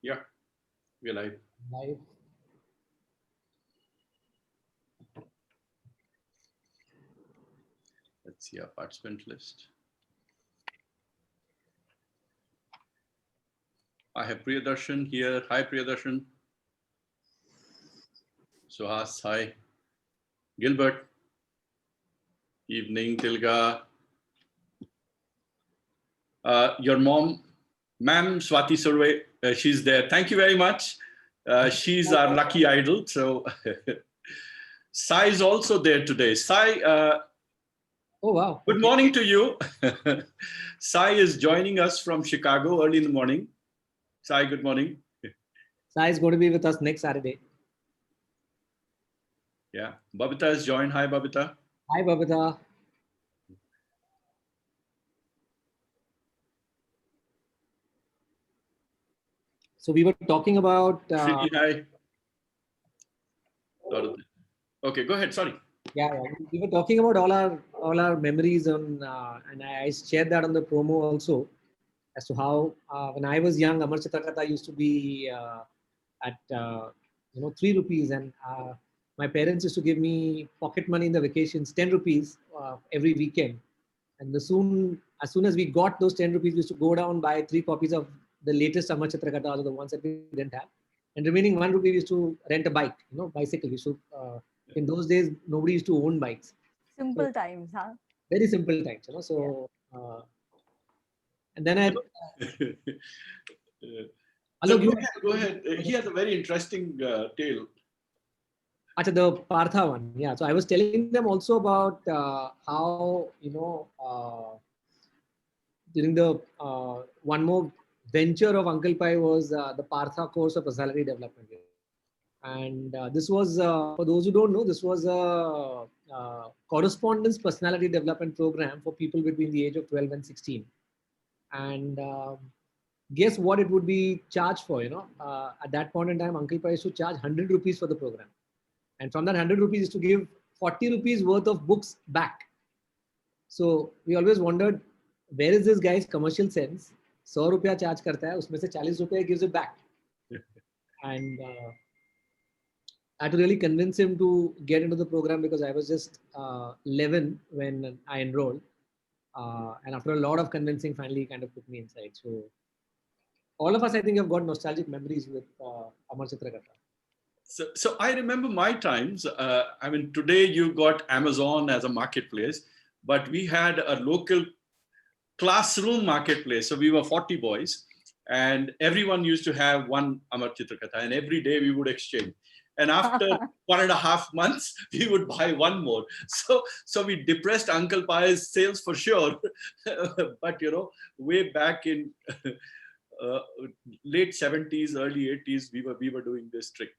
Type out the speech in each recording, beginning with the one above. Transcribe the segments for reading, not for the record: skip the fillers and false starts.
Yeah, we're live. Live. Let's see our participant list. I have Priyadarshan here. Hi, Priyadarshan. Suhas, hi. Gilbert. Evening, Tilga. Your mom, ma'am Swati Surve, she's there. Thank you very much. She's our lucky idol. So Sai is also there today. Sai, Oh, wow. good morning to you. Sai is joining us from Chicago early in the morning. Sai, good morning. Sai is going to be with us next Saturday. Yeah. Babita has joined. Hi, Babita. Hi, Babita. So we were talking about... Shriti, hi. Okay, go ahead. Sorry. Yeah, we were talking about all our memories on, and I shared that on the promo also, as to how when I was young, Amar Chitra Katha used to be at 3 rupees, and my parents used to give me pocket money in the vacations, 10 rupees every weekend. And as soon as we got those 10 rupees, we used to go down, buy 3 copies of the latest Amar Chitra Katha, the ones that we didn't have. And remaining 1 rupee, we used to rent a bike, bicycle. We used to, in those days, nobody used to own bikes. Simple times, huh? Very simple times, So, and then I... So go ahead. He has a very interesting tale. Achha, the Partha one. Yeah. So I was telling them also about how, during the one more venture of Uncle Pai was the Partha course of personality development. And this was, for those who don't know, this was a correspondence personality development program for people between the age of 12 and 16. And guess what it would be charged for, at that point in time, Uncle Pai used to charge 100 rupees for the program. And from that 100 rupees is to give 40 rupees worth of books back. So we always wondered, where is this guy's commercial sense? 100 rupees charge karta hai, usme se 40 rupees gives it back. And I had to really convince him to get into the program because I was just 11 when I enrolled. And after a lot of convincing, finally he kind of put me inside. So all of us, I think, have got nostalgic memories with Amar Chitra Katha. So I remember my times. I mean, today you got Amazon as a marketplace, but we had a local classroom marketplace. So we were 40 boys, and everyone used to have one Amar Chitra Katha, and every day we would exchange. And after 1.5 months, we would buy one more. So we depressed Uncle Pai's sales for sure. But way back in late 70s, early 80s, we were doing this trick.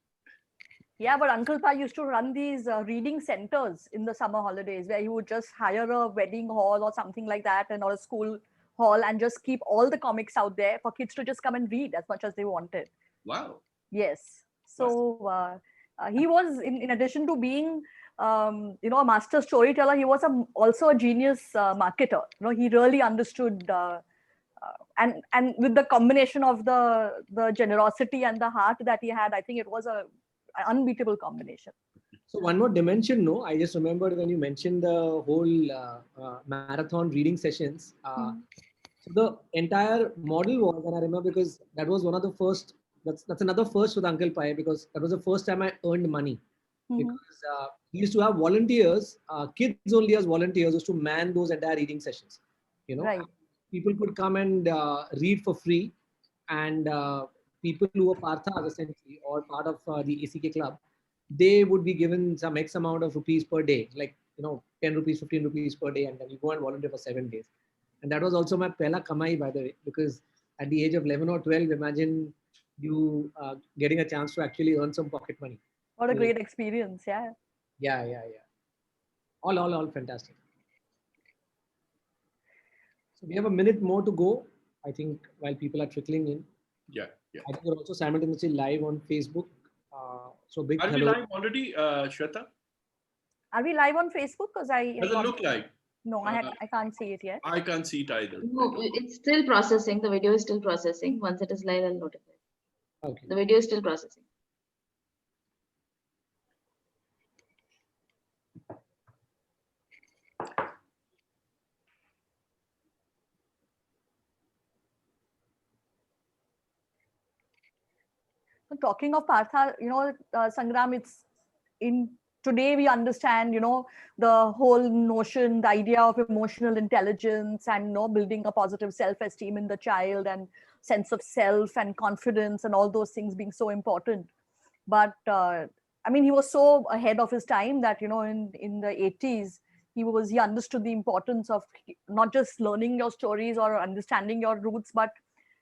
Yeah, but Uncle Pai used to run these reading centers in the summer holidays where he would just hire a wedding hall or something like that, and or a school hall, and just keep all the comics out there for kids to just come and read as much as they wanted. Wow. Yes. So he was, in addition to being, a master storyteller, he was also a genius marketer. He really understood, and with the combination of the generosity and the heart that he had, I think it was an unbeatable combination. So one more dimension, I just remembered when you mentioned the whole marathon reading sessions. So the entire model was, and I remember because that was one of the first, that's another first with Uncle Pai, because that was the first time I earned money. Because he used to have volunteers, kids only as volunteers, used to man those entire reading sessions. Right. People could come and read for free, and people who were Parthas essentially, or part of the ACK club, they would be given some X amount of rupees per day, like 10 rupees, 15 rupees per day, and then you go and volunteer for 7 days. And that was also my pehla kamai, by the way, because at the age of 11 or 12, imagine you getting a chance to actually earn some pocket money. What a great experience, yeah. Yeah. All fantastic. So we have a minute more to go, I think, while people are trickling in. Yeah. I think we're also simultaneously live on Facebook. So big Are we hello. live already, Shweta? Are we live on Facebook? Because Does it look like? No, I can't see it yet. I can't see it either. No, it's still processing. The video is still processing. Once it is live, I'll notify. Okay. The video is still processing. Talking of Partha, Sangram, it's in today we understand, the whole notion, the idea of emotional intelligence and, building a positive self-esteem in the child and sense of self and confidence and all those things being so important. But he was so ahead of his time that, in the 80s, he understood the importance of not just learning your stories or understanding your roots, but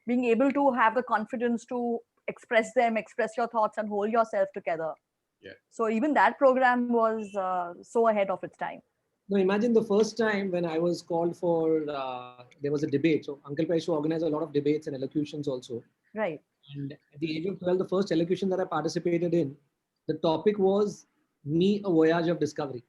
being able to have the confidence to express them, express your thoughts and hold yourself together. Yeah. So even that program was so ahead of its time. Now imagine the first time when I was called for, there was a debate. So Uncle Pai used to organize a lot of debates and elocutions also. Right. And at the age of 12, the first elocution that I participated in, the topic was Me, a Voyage of Discovery.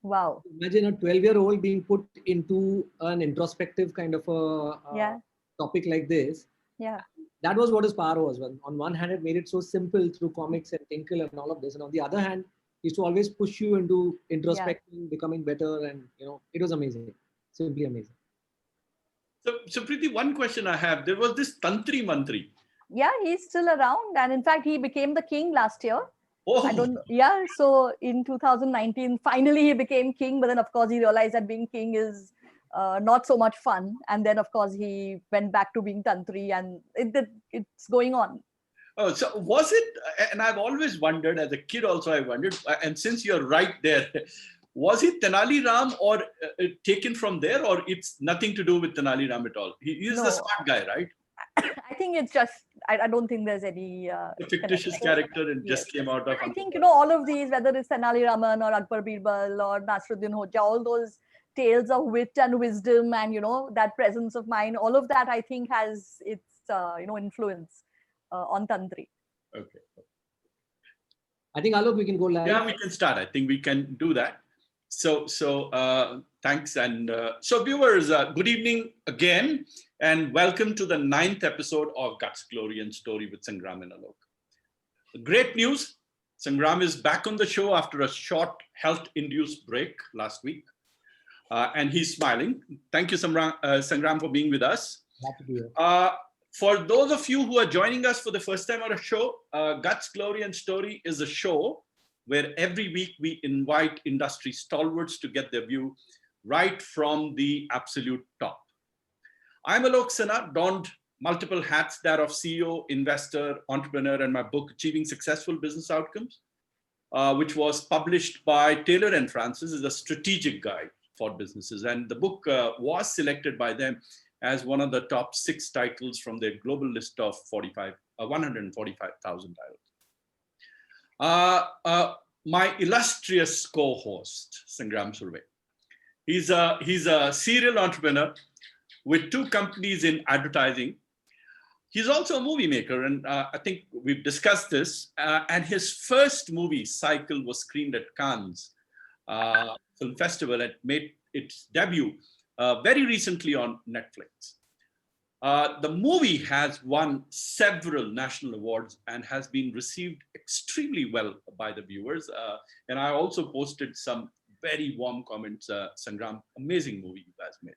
Wow. Imagine a 12-year-old being put into an introspective kind of a topic like this. Yeah. That was what his power was. On one hand, it made it so simple through comics and Tinkle and all of this. And on the other hand, he used to always push you into introspecting, becoming better. And, it was amazing. Simply amazing. So Preeti, one question I have, there was this Tantri Mantri. Yeah, he's still around. And in fact, he became the king last year. Oh. I don't know. Yeah. So in 2019, finally he became king. But then, of course, he realized that being king is not so much fun. And then, of course, he went back to being Tantri and it's going on. Oh, so was it, and I've always wondered, as a kid also I wondered, and since you're right there, was it Tenali Ram or taken from there, or it's nothing to do with Tenali Ram at all? He is the smart guy, right? I think it's just, I don't think there's any... a fictitious character and just came out of... I think, all of these, whether it's Tenali Raman or Akbar Birbal or Nasruddin Hoja, all those tales of wit and wisdom and, that presence of mind, all of that, I think, has its, influence on Tantri. Okay. I think, Alok, we can go live. Yeah, we can start. I think we can do that. So thanks. And so viewers, good evening again, and welcome to the 9th episode of Guts, Glory and Story with Sangram and Alok. Great news. Sangram is back on the show after a short health-induced break last week. And he's smiling. Thank you, Sangram, for being with us. Happy to be here. For those of you who are joining us for the first time on a show, Guts, Glory and Story is a show where every week we invite industry stalwarts to get their view right from the absolute top. I'm Alok Sinha, donned multiple hats, that of CEO, investor, entrepreneur, and my book, Achieving Successful Business Outcomes, which was published by Taylor & Francis, is a strategic guide for businesses. And the book was selected by them as one of the top 6 titles from their global list of 145,000 titles. My illustrious co-host, Sangram Surve. He's a serial entrepreneur with 2 companies in advertising. He's also a movie maker, and I think we've discussed this. And his first movie, Cycle, was screened at Cannes Film Festival and made its debut very recently on Netflix. The movie has won several national awards and has been received extremely well by the viewers. And I also posted some very warm comments. Sangram, amazing movie you guys made.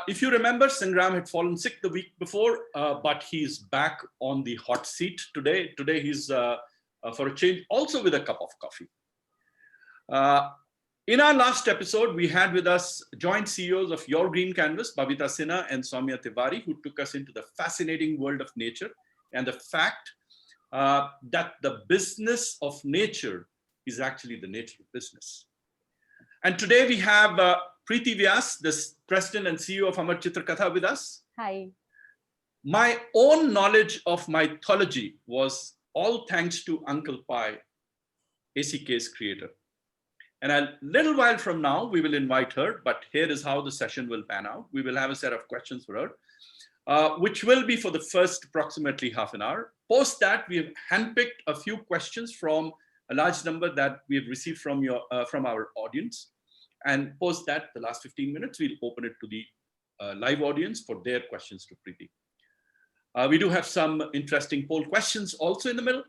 If you remember, Sangram had fallen sick the week before, but he's back on the hot seat today. Today he's, for a change, also with a cup of coffee. In our last episode, we had with us joint CEOs of Your Green Canvas, Bhavita Sinha and Soumya Tiwari, who took us into the fascinating world of nature and the fact that the business of nature is actually the nature of business. And today we have Preeti Vyas, the president and CEO of Amar Chitra Katha, with us. Hi. My own knowledge of mythology was all thanks to Uncle Pai, ACK's creator. And a little while from now, we will invite her, but here is how the session will pan out. We will have a set of questions for her, which will be for the first approximately half an hour. Post that, we have handpicked a few questions from a large number that we have received from our audience. And post that, the last 15 minutes, we'll open it to the live audience for their questions to Preeti. We do have some interesting poll questions also in the middle.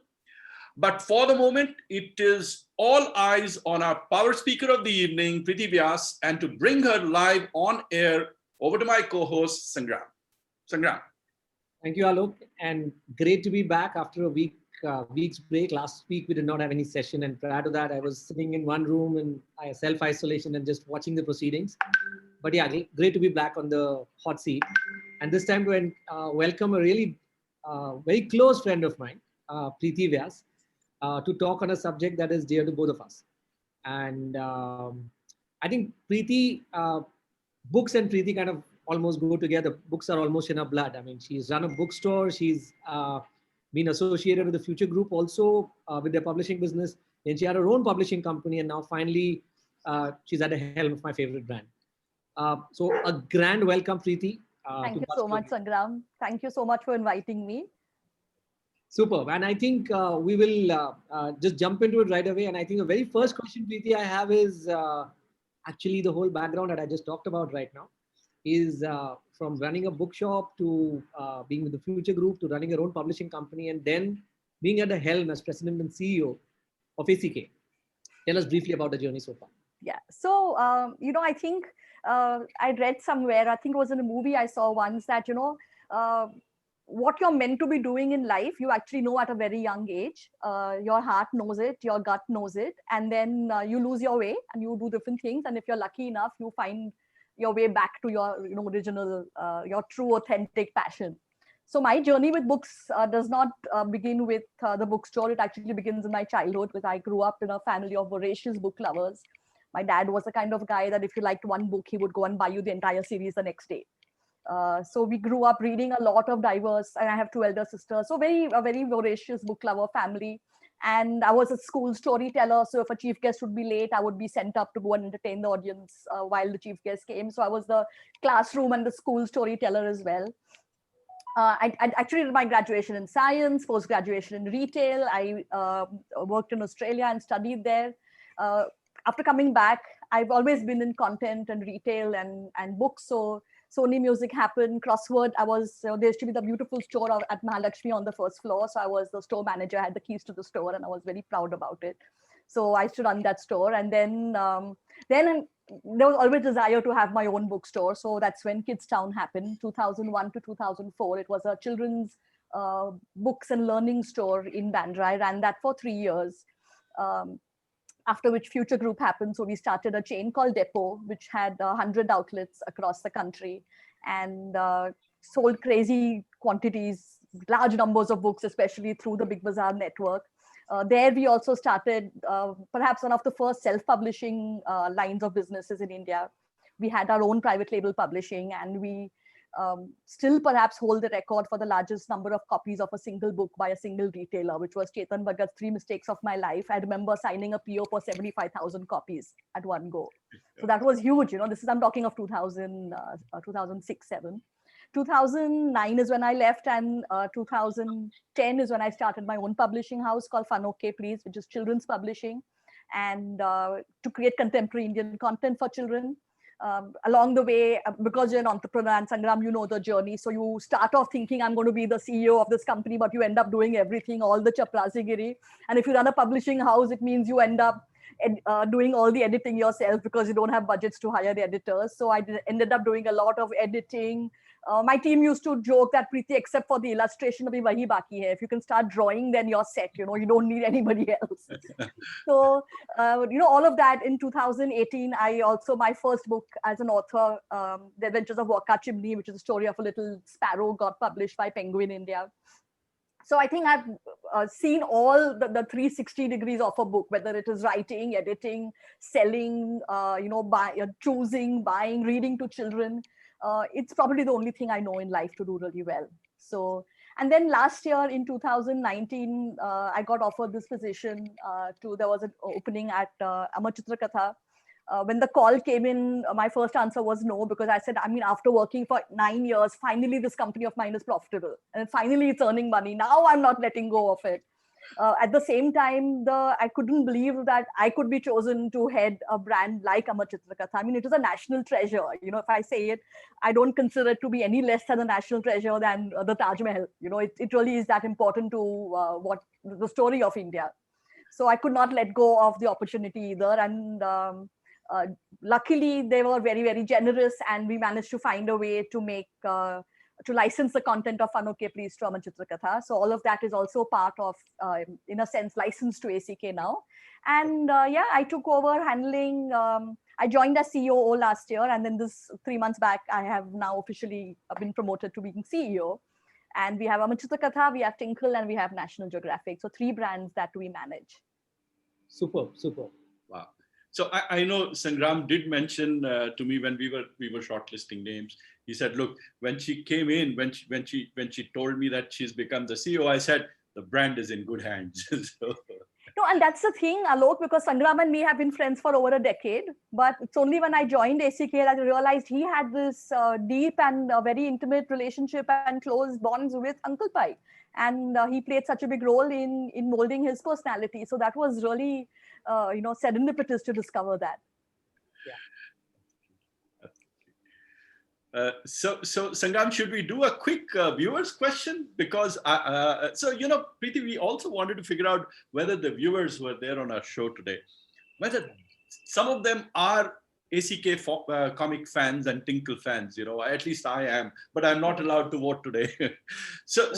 But for the moment, it is all eyes on our power speaker of the evening, Preeti Vyas, and to bring her live on air, over to my co-host, Sangram. Sangram. Thank you, Alok, and great to be back after a week's break. Last week we did not have any session, and prior to that, I was sitting in one room in self-isolation and just watching the proceedings. But yeah, great to be back on the hot seat, and this time to welcome a really very close friend of mine, Preeti Vyas, to talk on a subject that is dear to both of us. And I think Preeti, books and Preeti kind of almost go together. Books are almost in her blood. I mean, she's run a bookstore. She's been associated with the Future Group also with their publishing business. Then she had her own publishing company, and now finally she's at the helm of my favorite brand. So a grand welcome, Preeti. Thank you so much, Sangram. Thank you so much for inviting me. Superb. And I think we will just jump into it right away. And I think the very first question, Preeti, I have is actually the whole background that I just talked about right now is from running a bookshop to being with the Future Group to running your own publishing company and then being at the helm as president and CEO of ACK. Tell us briefly about the journey so far. Yeah. So, I think I read somewhere, I think it was in a movie I saw once that, what you're meant to be doing in life, you actually know at a very young age. Your heart knows it, your gut knows it, and then you lose your way and you do different things. And if you're lucky enough, you find your way back to your original, your true authentic passion. So my journey with books does not begin with the bookstore. It actually begins in my childhood because I grew up in a family of voracious book lovers. My dad was the kind of guy that if you liked one book, he would go and buy you the entire series the next day. So we grew up reading a lot of diverse, and I have two elder sisters. So a very voracious book lover family. And I was a school storyteller. So if a chief guest would be late, I would be sent up to go and entertain the audience while the chief guest came. So I was the classroom and the school storyteller as well. I actually did my graduation in science, post-graduation in retail. I worked in Australia and studied there. After coming back, I've always been in content and retail and books. So Sony Music happened, Crossword. There used to be the beautiful store at Mahalakshmi on the first floor. So I was the store manager, I had the keys to the store, and I was very proud about it. So I used to run that store. And then there was always desire to have my own bookstore. So that's when Kidstown happened, 2001 to 2004. It was a children's books and learning store in Bandra. I ran that for 3 years. After which Future Group happened. So we started a chain called Depot, which had 100 outlets across the country and sold crazy quantities, large numbers of books, especially through the Big Bazaar network. There we also started perhaps one of the first self-publishing lines of businesses in India. We had our own private label publishing, and we still perhaps hold the record for the largest number of copies of a single book by a single retailer, which was Chetan Bhagat's 3 Mistakes of My Life. I remember signing a PO for 75,000 copies at one go. So that was huge. I'm talking of 2006, 7. 2009 is when I left, and 2010 is when I started my own publishing house called Fun OK Please, which is children's publishing, and to create contemporary Indian content for children. Along the way, because you're an entrepreneur, and Sangram, you know the journey. So you start off thinking, I'm going to be the CEO of this company, but you end up doing everything, all the chaprazigiri. And if you run a publishing house, it means you end up doing all the editing yourself because you don't have budgets to hire the editors. So I ended up doing a lot of editing. My team used to joke that, Preeti, except for the illustration, abhi wahi baki hai. If you can start drawing, then you're set. You don't need anybody else. So, all of that in 2018, my first book as an author, The Adventures of Waka Chimney, which is a story of a little sparrow, got published by Penguin India. So I think I've seen all the 360 degrees of a book, whether it is writing, editing, selling, choosing, buying, reading to children. It's probably the only thing I know in life to do really well. So, and then last year in 2019, I got offered this position there was an opening at Amar Chitra Katha. When the call came in, my first answer was no, because I said, after working for 9 years, finally this company of mine is profitable and finally it's earning money. Now I'm not letting go of it. At the same time, I couldn't believe that I could be chosen to head a brand like Amar Chitra Katha. I mean, it is a national treasure. If I say it, I don't consider it to be any less than a national treasure than the Taj Mahal. It really is that important to what the story of India. So I could not let go of the opportunity either. And luckily, they were very, very generous, and we managed to find a way to make to license the content of Anoke Please to Amar Chitra Katha. So all of that is also part of, in a sense, licensed to ACK now. And yeah, I took over handling. I joined as COO last year, and then this 3 months back, I have now officially been promoted to being CEO. And we have Amar Chitra Katha, we have Tinkle, and we have National Geographic. So 3 brands that we manage. Superb. Wow. So I know Sangram did mention to me when we were shortlisting names. He said, "Look, when she came in, when she told me that she's become the CEO, I said the brand is in good hands." So, no, and that's the thing, Alok, because Sangram and me have been friends for over a decade. But it's only when I joined ACK that I realized he had this deep and very intimate relationship and close bonds with Uncle Pai. And he played such a big role in molding his personality. So that was really, serendipitous to discover that. So Sangram, should we do a quick viewers question? Because Preeti, we also wanted to figure out whether the viewers who are there on our show today, whether some of them are ACK comic fans and Tinkle fans. At least I am, but I'm not allowed to vote today. So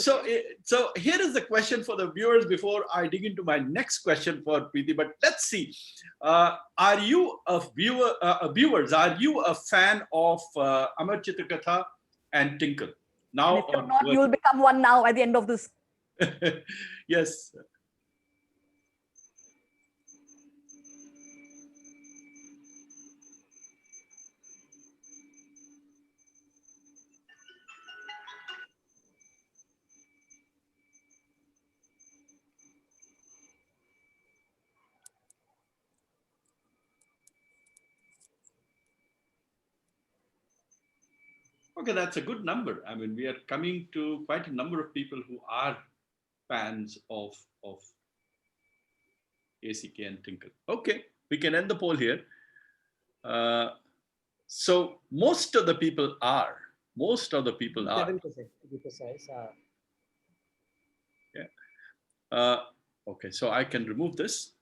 here is the question for the viewers before I dig into my next question for Preeti. But let's see, are you viewers? Are you a fan of Amar Chitra Katha and Tinkle? Now, and if you're not, you will become one now at the end of this. Yes. Okay, that's a good number. I mean, we are coming to quite a number of people who are fans of ACK and Tinkle. Okay, we can end the poll here. So most of the people are. 7% to be precise. Yeah. Okay, so I can remove this.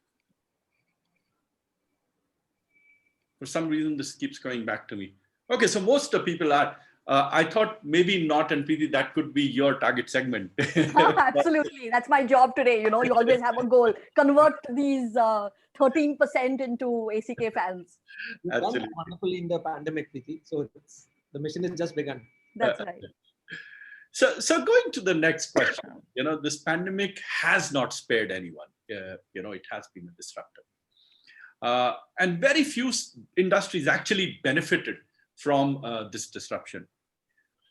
For some reason, this keeps coming back to me. Okay, so most of the people are. I thought maybe not, and Preeti, that could be your target segment. Absolutely, that's my job today. You always have a goal: convert these 13% into ACK fans. You've done wonderfully in the pandemic, Preeti. So the mission has just begun. That's right. So going to the next question, this pandemic has not spared anyone. It has been a disruptor, and very few industries actually benefited from this disruption.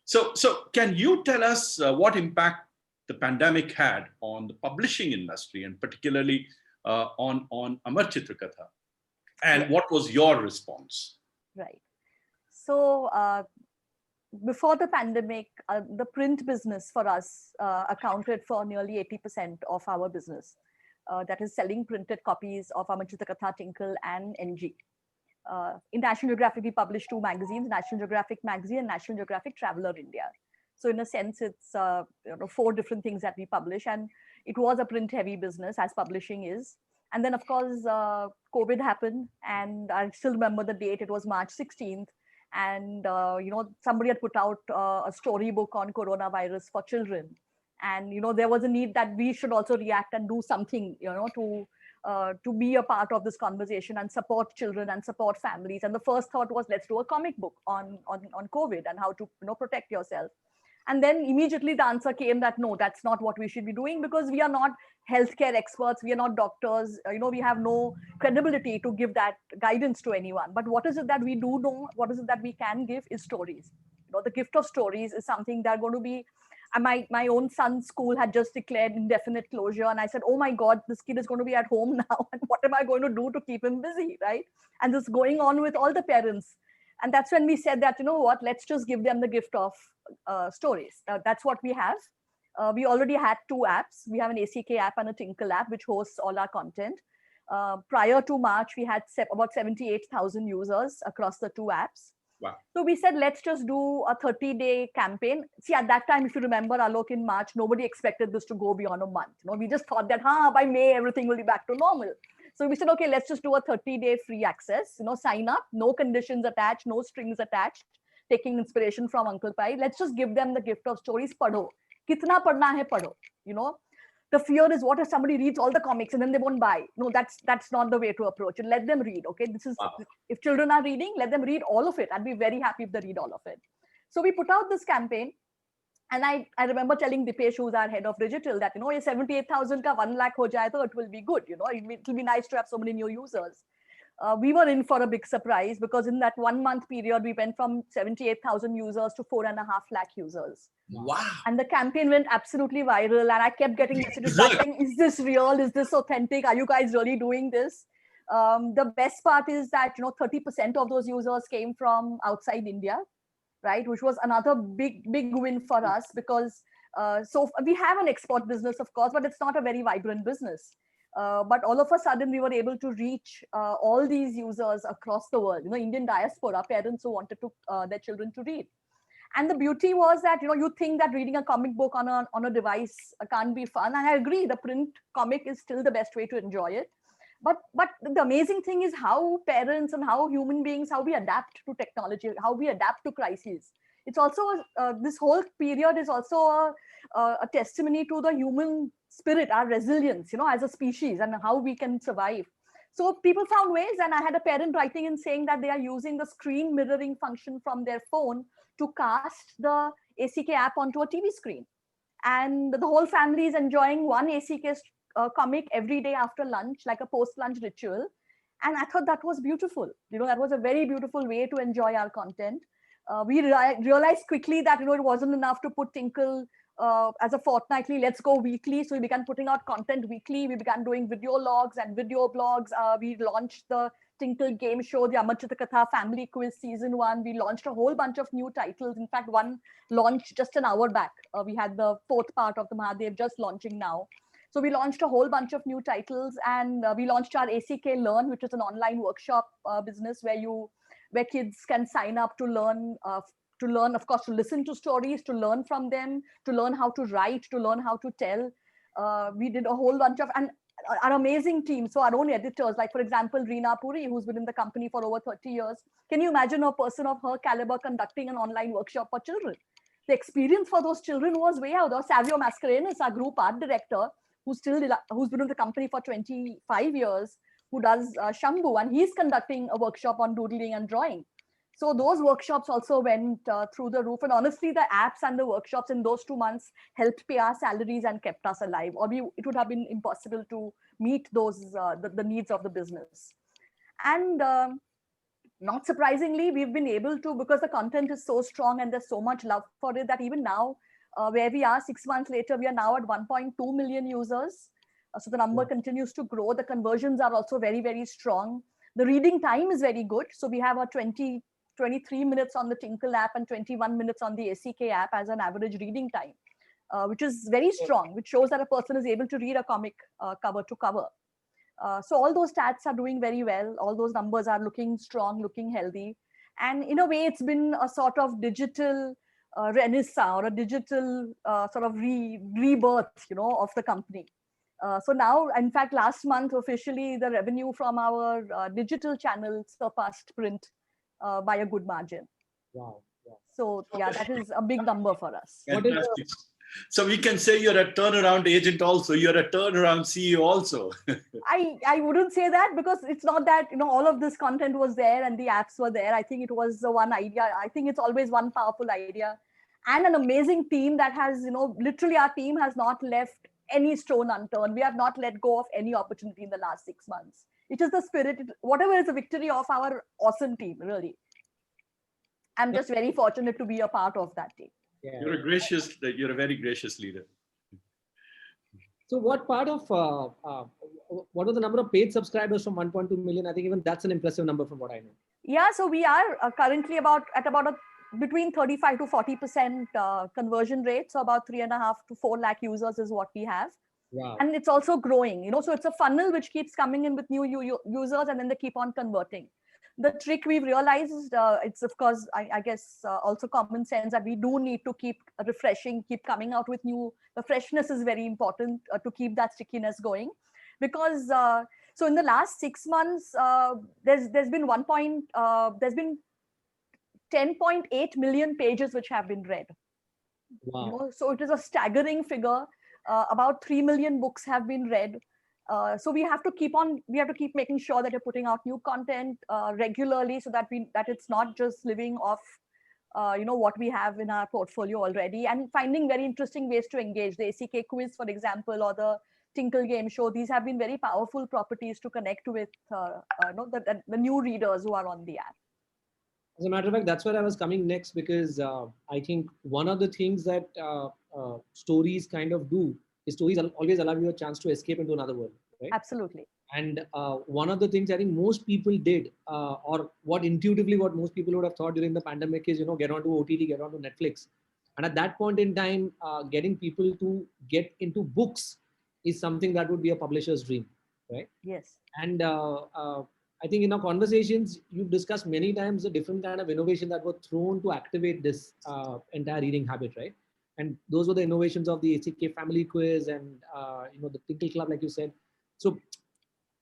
So can you tell us what impact the pandemic had on the publishing industry, and particularly on Amar Chitra Katha, and what was your response? Right. So before the pandemic, the print business for us accounted for nearly 80% of our business. That is selling printed copies of Amar Chitra Katha, Tinkle, and NG. In National Geographic, we publish 2 magazines: National Geographic Magazine and National Geographic Traveler India. So in a sense, it's 4 different things that we publish, and it was a print-heavy business, as publishing is. And then, of course, COVID happened, and I still remember the date. It was March 16th, and somebody had put out a storybook on coronavirus for children, and there was a need that we should also react and do something, to be a part of this conversation and support children and support families. And the first thought was, let's do a comic book on COVID and how to protect yourself. And then immediately the answer came that no, that's not what we should be doing, because we are not healthcare experts, we are not doctors, we have no credibility to give that guidance to anyone. But what is it that we do know? What is it that we can give is stories. The gift of stories is something that are going to be. My own son's school had just declared indefinite closure, and I said, oh my God, this kid is going to be at home now, and what am I going to do to keep him busy, right? And this going on with all the parents. And that's when we said that, let's just give them the gift of stories. That's what we have. We already had 2 apps. We have an ACK app and a Tinkle app, which hosts all our content. Prior to March, we had about 78,000 users across the 2 apps. Wow. So we said, let's just do a 30-day campaign. See, at that time, if you remember, Alok, in March, nobody expected this to go beyond a month. We just thought that, by May, everything will be back to normal. So we said, okay, let's just do a 30-day free access, sign up, no conditions attached, no strings attached, taking inspiration from Uncle Pai. Let's just give them the gift of stories. Padho. Kitna padna hai padho, The fear is, what if somebody reads all the comics and then they won't buy? No, that's not the way to approach it. Let them read. Okay, this is if children are reading, let them read all of it. I'd be very happy if they read all of it. So we put out this campaign, and I remember telling Dipesh, who's our head of digital, that 78,000 ka 1 lakh ho jaye to it will be good. It will be nice to have so many new users. We were in for a big surprise, because in that 1 month period, we went from 78,000 users to 4.5 lakh users. Wow. And the campaign went absolutely viral. And I kept getting messages back saying, is this real? Is this authentic? Are you guys really doing this? The best part is that, 30% of those users came from outside India, right? Which was another big win for us, because so we have an export business, of course, but it's not a very vibrant business. But all of a sudden, we were able to reach all these users across the world, Indian diaspora, parents who wanted to their children to read. And the beauty was that, you think that reading a comic book on a device can't be fun. And I agree, the print comic is still the best way to enjoy it. But the amazing thing is how parents and how human beings, how we adapt to technology, how we adapt to crises. It's also, this whole period is also a testimony to the human spirit, our resilience, as a species, and how we can survive. So people found ways, and I had a parent writing and saying that they are using the screen mirroring function from their phone to cast the ACK app onto a TV screen. And the whole family is enjoying one ACK comic every day after lunch, like a post-lunch ritual. And I thought that was beautiful. That was a very beautiful way to enjoy our content. We realized quickly that, it wasn't enough to put Tinkle as a fortnightly, let's go weekly. So we began putting out content weekly. We began doing video logs and video blogs. We launched the Tinkle game show, the Amar Chitra Katha family quiz season 1. We launched a whole bunch of new titles. In fact, one launched just an hour back. We had the 4th part of the Mahadev just launching now. So we launched a whole bunch of new titles, and we launched our ACK Learn, which is an online workshop business where kids can sign up to learn, of course, to listen to stories, to learn from them, to learn how to write, to learn how to tell. We did a whole bunch of, and our amazing team. So our own editors, like for example, Reena Puri, who's been in the company for over 30 years. Can you imagine a person of her caliber conducting an online workshop for children? The experience for those children was way out. Or Savio Mascarenas, our group art director, who's been in the company for 25 years, who does Shambhu, and he's conducting a workshop on doodling and drawing. So those workshops also went through the roof. And honestly, the apps and the workshops in those 2 months helped pay our salaries and kept us alive. Or it would have been impossible to meet those the needs of the business. And not surprisingly, we've been able to, because the content is so strong and there's so much love for it, that even now, where we are 6 months later, we are now at 1.2 million users. So the number continues to grow. The conversions are also very, very strong. The reading time is very good. So we have a 23 minutes on the Tinkle app and 21 minutes on the ACK app as an average reading time, which is very strong, which shows that a person is able to read a comic cover to cover. So all those stats are doing very well. All those numbers are looking strong, looking healthy. And in a way, it's been a sort of digital renaissance, or a digital sort of rebirth, of the company. So now, in fact, last month, officially, the revenue from our digital channel surpassed print by a good margin. Wow. So yeah, that is a big number for us. Fantastic. So we can say you're a turnaround agent also. You're a turnaround CEO also. I wouldn't say that, because it's not that, all of this content was there and the apps were there. I think it was the one idea. I think it's always one powerful idea and an amazing team that has, literally our team has not left any stone unturned. We have not let go of any opportunity in the last 6 months. It is the spirit, whatever is the victory of our awesome team, really. I'm just very fortunate to be a part of that team. Yeah. You're a very gracious leader. So what part of, what are the number of paid subscribers from 1.2 million? I think even that's an impressive number from what I know. Yeah, so we are currently at about between 35 to 40% conversion rate. So about 3.5 to 4 lakh users is what we have. Wow. And it's also growing, so it's a funnel which keeps coming in with new users, and then they keep on converting. The trick we've realized, it's of course, I guess, also common sense, that we do need to keep refreshing, keep coming out with new. The freshness is very important to keep that stickiness going, because so in the last 6 months, there's been 10.8 million pages which have been read. Wow. So it is a staggering figure. About 3 million books have been read. So we have to keep making sure that you're putting out new content regularly, so that it's not just living off what we have in our portfolio already, and finding very interesting ways to engage. The ACK quiz, for example, or the Tinkle game show, these have been very powerful properties to connect with the new readers who are on the app. As a matter of fact, that's where I was coming next, because I think one of the things that stories kind of do is stories always allow you a chance to escape into another world, right? Absolutely. And one of the things I think most people did, or what most people would have thought during the pandemic is, get onto OTT, get onto Netflix. And at that point in time, getting people to get into books is something that would be a publisher's dream, right? Yes. And I think in our conversations, you've discussed many times the different kind of innovation that were thrown to activate this entire reading habit, right? And those were the innovations of the ACK family quiz and the Tinkle Club, like you said. So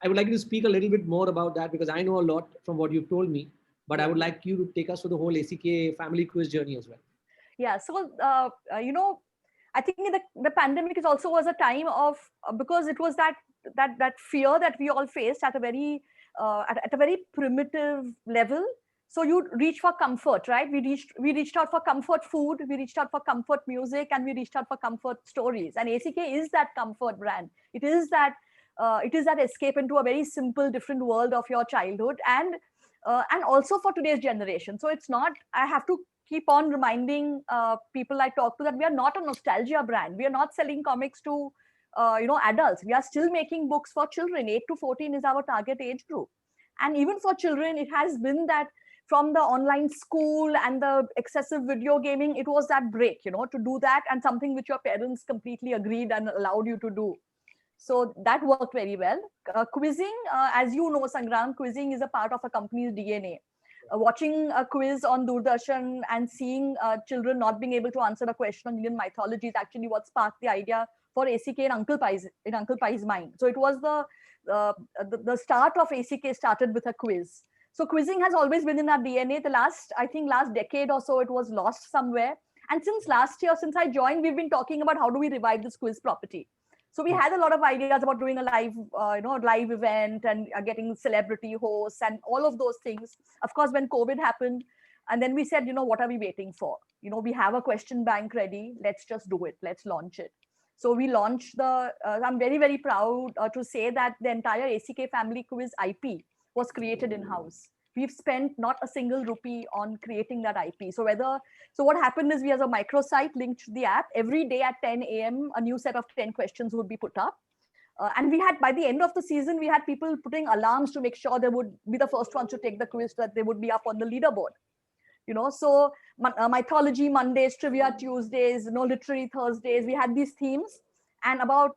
I would like you to speak a little bit more about that, because I know a lot from what you've told me, but I would like you to take us through the whole ACK family quiz journey as well. Yeah. So, I think the pandemic was a time of, because it was that fear that we all faced at a very primitive level. So you reach for comfort, right? We reached out for comfort food, we reached out for comfort music, and we reached out for comfort stories. And ACK is that comfort brand. It is that escape into a very simple, different world of your childhood, and also for today's generation. So it's not. I have to keep on reminding people I talk to that we are not a nostalgia brand. We are not selling comics to adults. We are still making books for children. 8 to 14 is our target age group. And even for children, it has been that from the online school and the excessive video gaming, it was that break, to do that, and something which your parents completely agreed and allowed you to do. So that worked very well. Quizzing, as you know, Sangram, quizzing is a part of a company's DNA. Watching a quiz on Doordarshan and seeing children not being able to answer a question on Indian mythology is actually what sparked the idea for ACK in Uncle Pai's mind. So it was the start of ACK started with a quiz. So quizzing has always been in our DNA. Last decade or so, it was lost somewhere. And since last year, since I joined, we've been talking about how do we revive this quiz property. So we had a lot of ideas about doing a live event and getting celebrity hosts and all of those things. Of course, when COVID happened, and then we said, what are we waiting for? We have a question bank ready. Let's just do it. Let's launch it. So we launched I'm very, very proud to say that the entire ACK family quiz IP was created in-house. We've spent not a single rupee on creating that IP. So what happened is we have a microsite linked to the app. Every day at 10 a.m., a new set of 10 questions would be put up. And we had, by the end of the season, we had people putting alarms to make sure they would be the first ones to take the quiz, so that they would be up on the leaderboard. So mythology Mondays, trivia Tuesdays, literary Thursdays, we had these themes. And about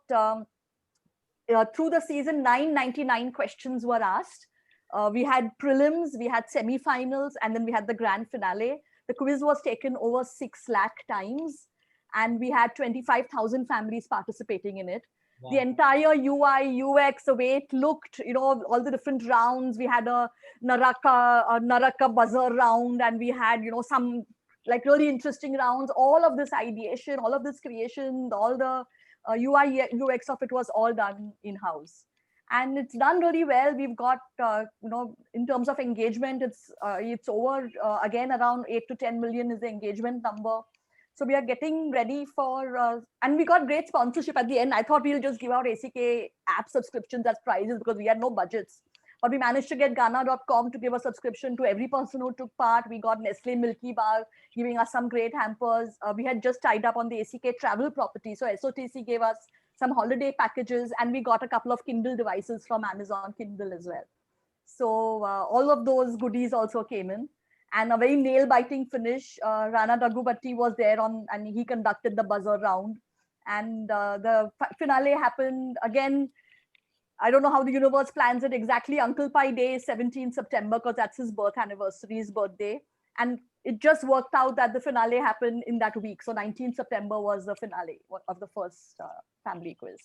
through the season, 999 questions were asked. We had prelims, we had semi-finals, and then we had the grand finale. The quiz was taken over 6 lakh times, and we had 25,000 families participating in it. Wow. The entire UI, UX, the way it looked, all the different rounds. We had a Naraka buzzer round, and we had, some like really interesting rounds. All of this ideation, all of this creation, all the UI, UX of it was all done in-house. And it's done really well. We've got, in terms of engagement, it's over, again, around 8 to 10 million is the engagement number. So we are getting ready for, and we got great sponsorship at the end. I thought we'll just give out ACK app subscriptions as prizes because we had no budgets. But we managed to get Ghana.com to give a subscription to every person who took part. We got Nestle Milky Bar giving us some great hampers. We had just tied up on the ACK travel property. So SOTC gave us some holiday packages, and we got a couple of Kindle devices from Amazon Kindle as well. So all of those goodies also came in. and a very nail-biting finish. Rana Daggubatti was there and he conducted the buzzer round. And the finale happened again. I don't know how the universe plans it exactly. Uncle Pi Day is 17th September because that's his his birthday. And it just worked out that the finale happened in that week. So 19th September was the finale of the first family quiz.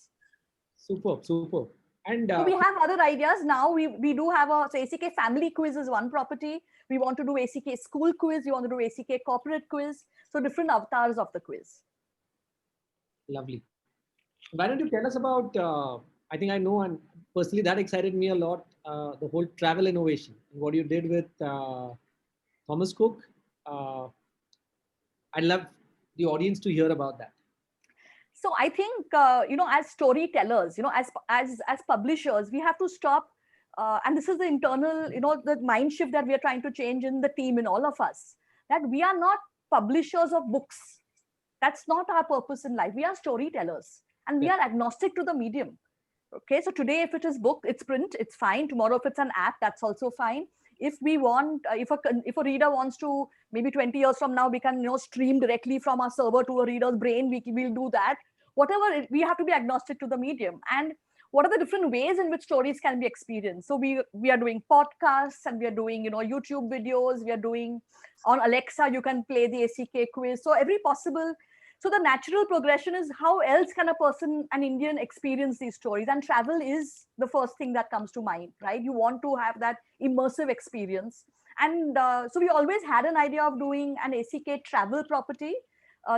Superb, superb. And so we have other ideas now. We do have so ACK family quiz is one property. We want to do ACK school quiz. We want to do ACK corporate quiz. So different avatars of the quiz. Lovely. Why don't you tell us about, I think I know, and personally that excited me a lot, the whole travel innovation, what you did with Thomas Cook. I'd love the audience to hear about that. So I think, as storytellers, as publishers, we have to stop. And this is the internal, the mind shift that we are trying to change in the team, in all of us, that we are not publishers of books. That's not our purpose in life. We are storytellers and we are agnostic to the medium. Okay, so today, if it is book, it's print, it's fine. Tomorrow, if it's an app, that's also fine. If we want, if a reader wants to, maybe 20 years from now, we can stream directly from our server to a reader's brain, we'll do that. Whatever, we have to be agnostic to the medium. And what are the different ways in which stories can be experienced? So we are doing podcasts, and we are doing YouTube videos. We are doing on Alexa, you can play the ACK quiz. So every possible. So the natural progression is, how else can an Indian experience these stories? And travel is the first thing that comes to mind, right? You want to have that immersive experience. And so we always had an idea of doing an ACK travel property.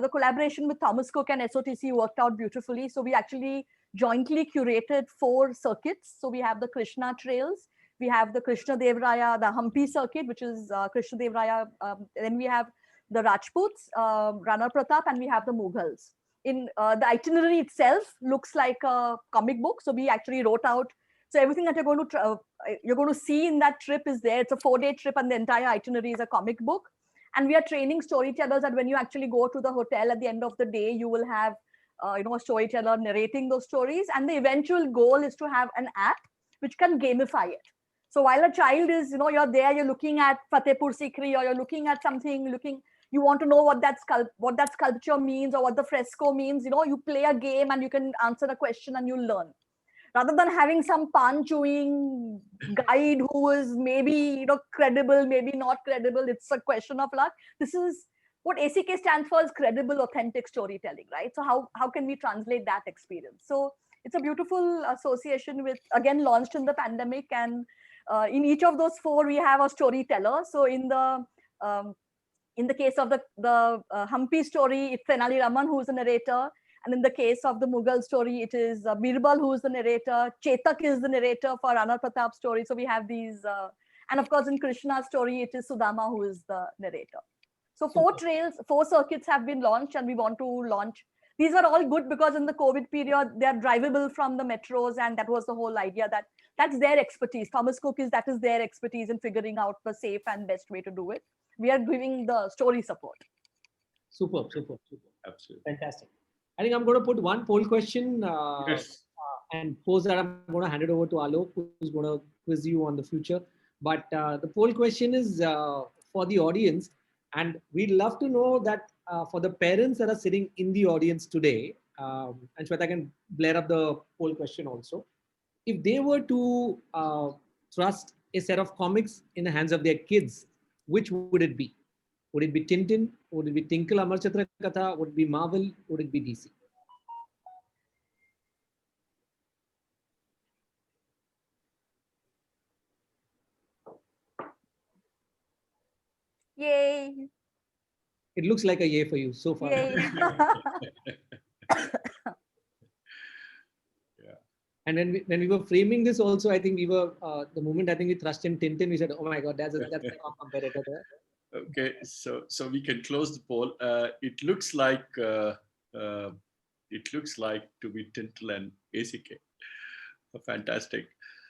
The collaboration with Thomas Cook and SOTC worked out beautifully. So we actually jointly curated 4 circuits. So we have the Krishna trails. We have the Krishna Dev Raya, the Hampi circuit, which is Krishna Dev Raya. Then we have the Rajputs, Rana Pratap, and we have the Mughals. In the itinerary itself looks like a comic book. So we actually wrote out. So everything that you're going to see in that trip is there. It's a 4-day trip, and the entire itinerary is a comic book. And we are training storytellers that when you actually go to the hotel at the end of the day, you will have a storyteller narrating those stories. And the eventual goal is to have an app which can gamify it. So while a child is, you're there, you're looking at Fatehpur Sikri, or you're looking at something, you want to know what that sculpture means or what the fresco means. You play a game and you can answer a question and you learn. Rather than having some pan-chewing guide who is maybe credible, maybe not credible, it's a question of luck. This is what ACK stands for, is credible, authentic storytelling, right? So how can we translate that experience? So it's a beautiful association with, again, launched in the pandemic, and in each of those 4 we have a storyteller. So in the case of the Hampi story, it's Tenali Raman who's the narrator. And in the case of the Mughal story, it is Birbal who is the narrator. Chetak is the narrator for Rana Pratap story. So we have these, and of course in Krishna's story, it is Sudama who is the narrator. So 4 trails, 4 circuits have been launched, and we want to launch. These are all good because in the COVID period, they're drivable from the metros. And that was the whole idea, that that's their expertise. Thomas Cook that is their expertise in figuring out the safe and best way to do it. We are giving the story support. Superb, superb, superb. Absolutely. Fantastic. I think I'm going to put one poll question, Yes. and post that I'm going to hand it over to Alok, who's going to quiz you on the future. But the poll question is for the audience, and we'd love to know that for the parents that are sitting in the audience today, and Shweta can blare up the poll question also. If they were to trust a set of comics in the hands of their kids, which would it be? Would it be Tintin? Would it be Tinkle, Amar Chitra Katha? Would it be Marvel? Would it be DC? Yay. It looks like a yay for you so far. Yay. And when we were framing this also, I think we were, the moment I think we thrust in Tintin, we said, oh my God, that's a competitor there. Okay, so we can close the poll. It looks like to be Tintle and ACK. Fantastic.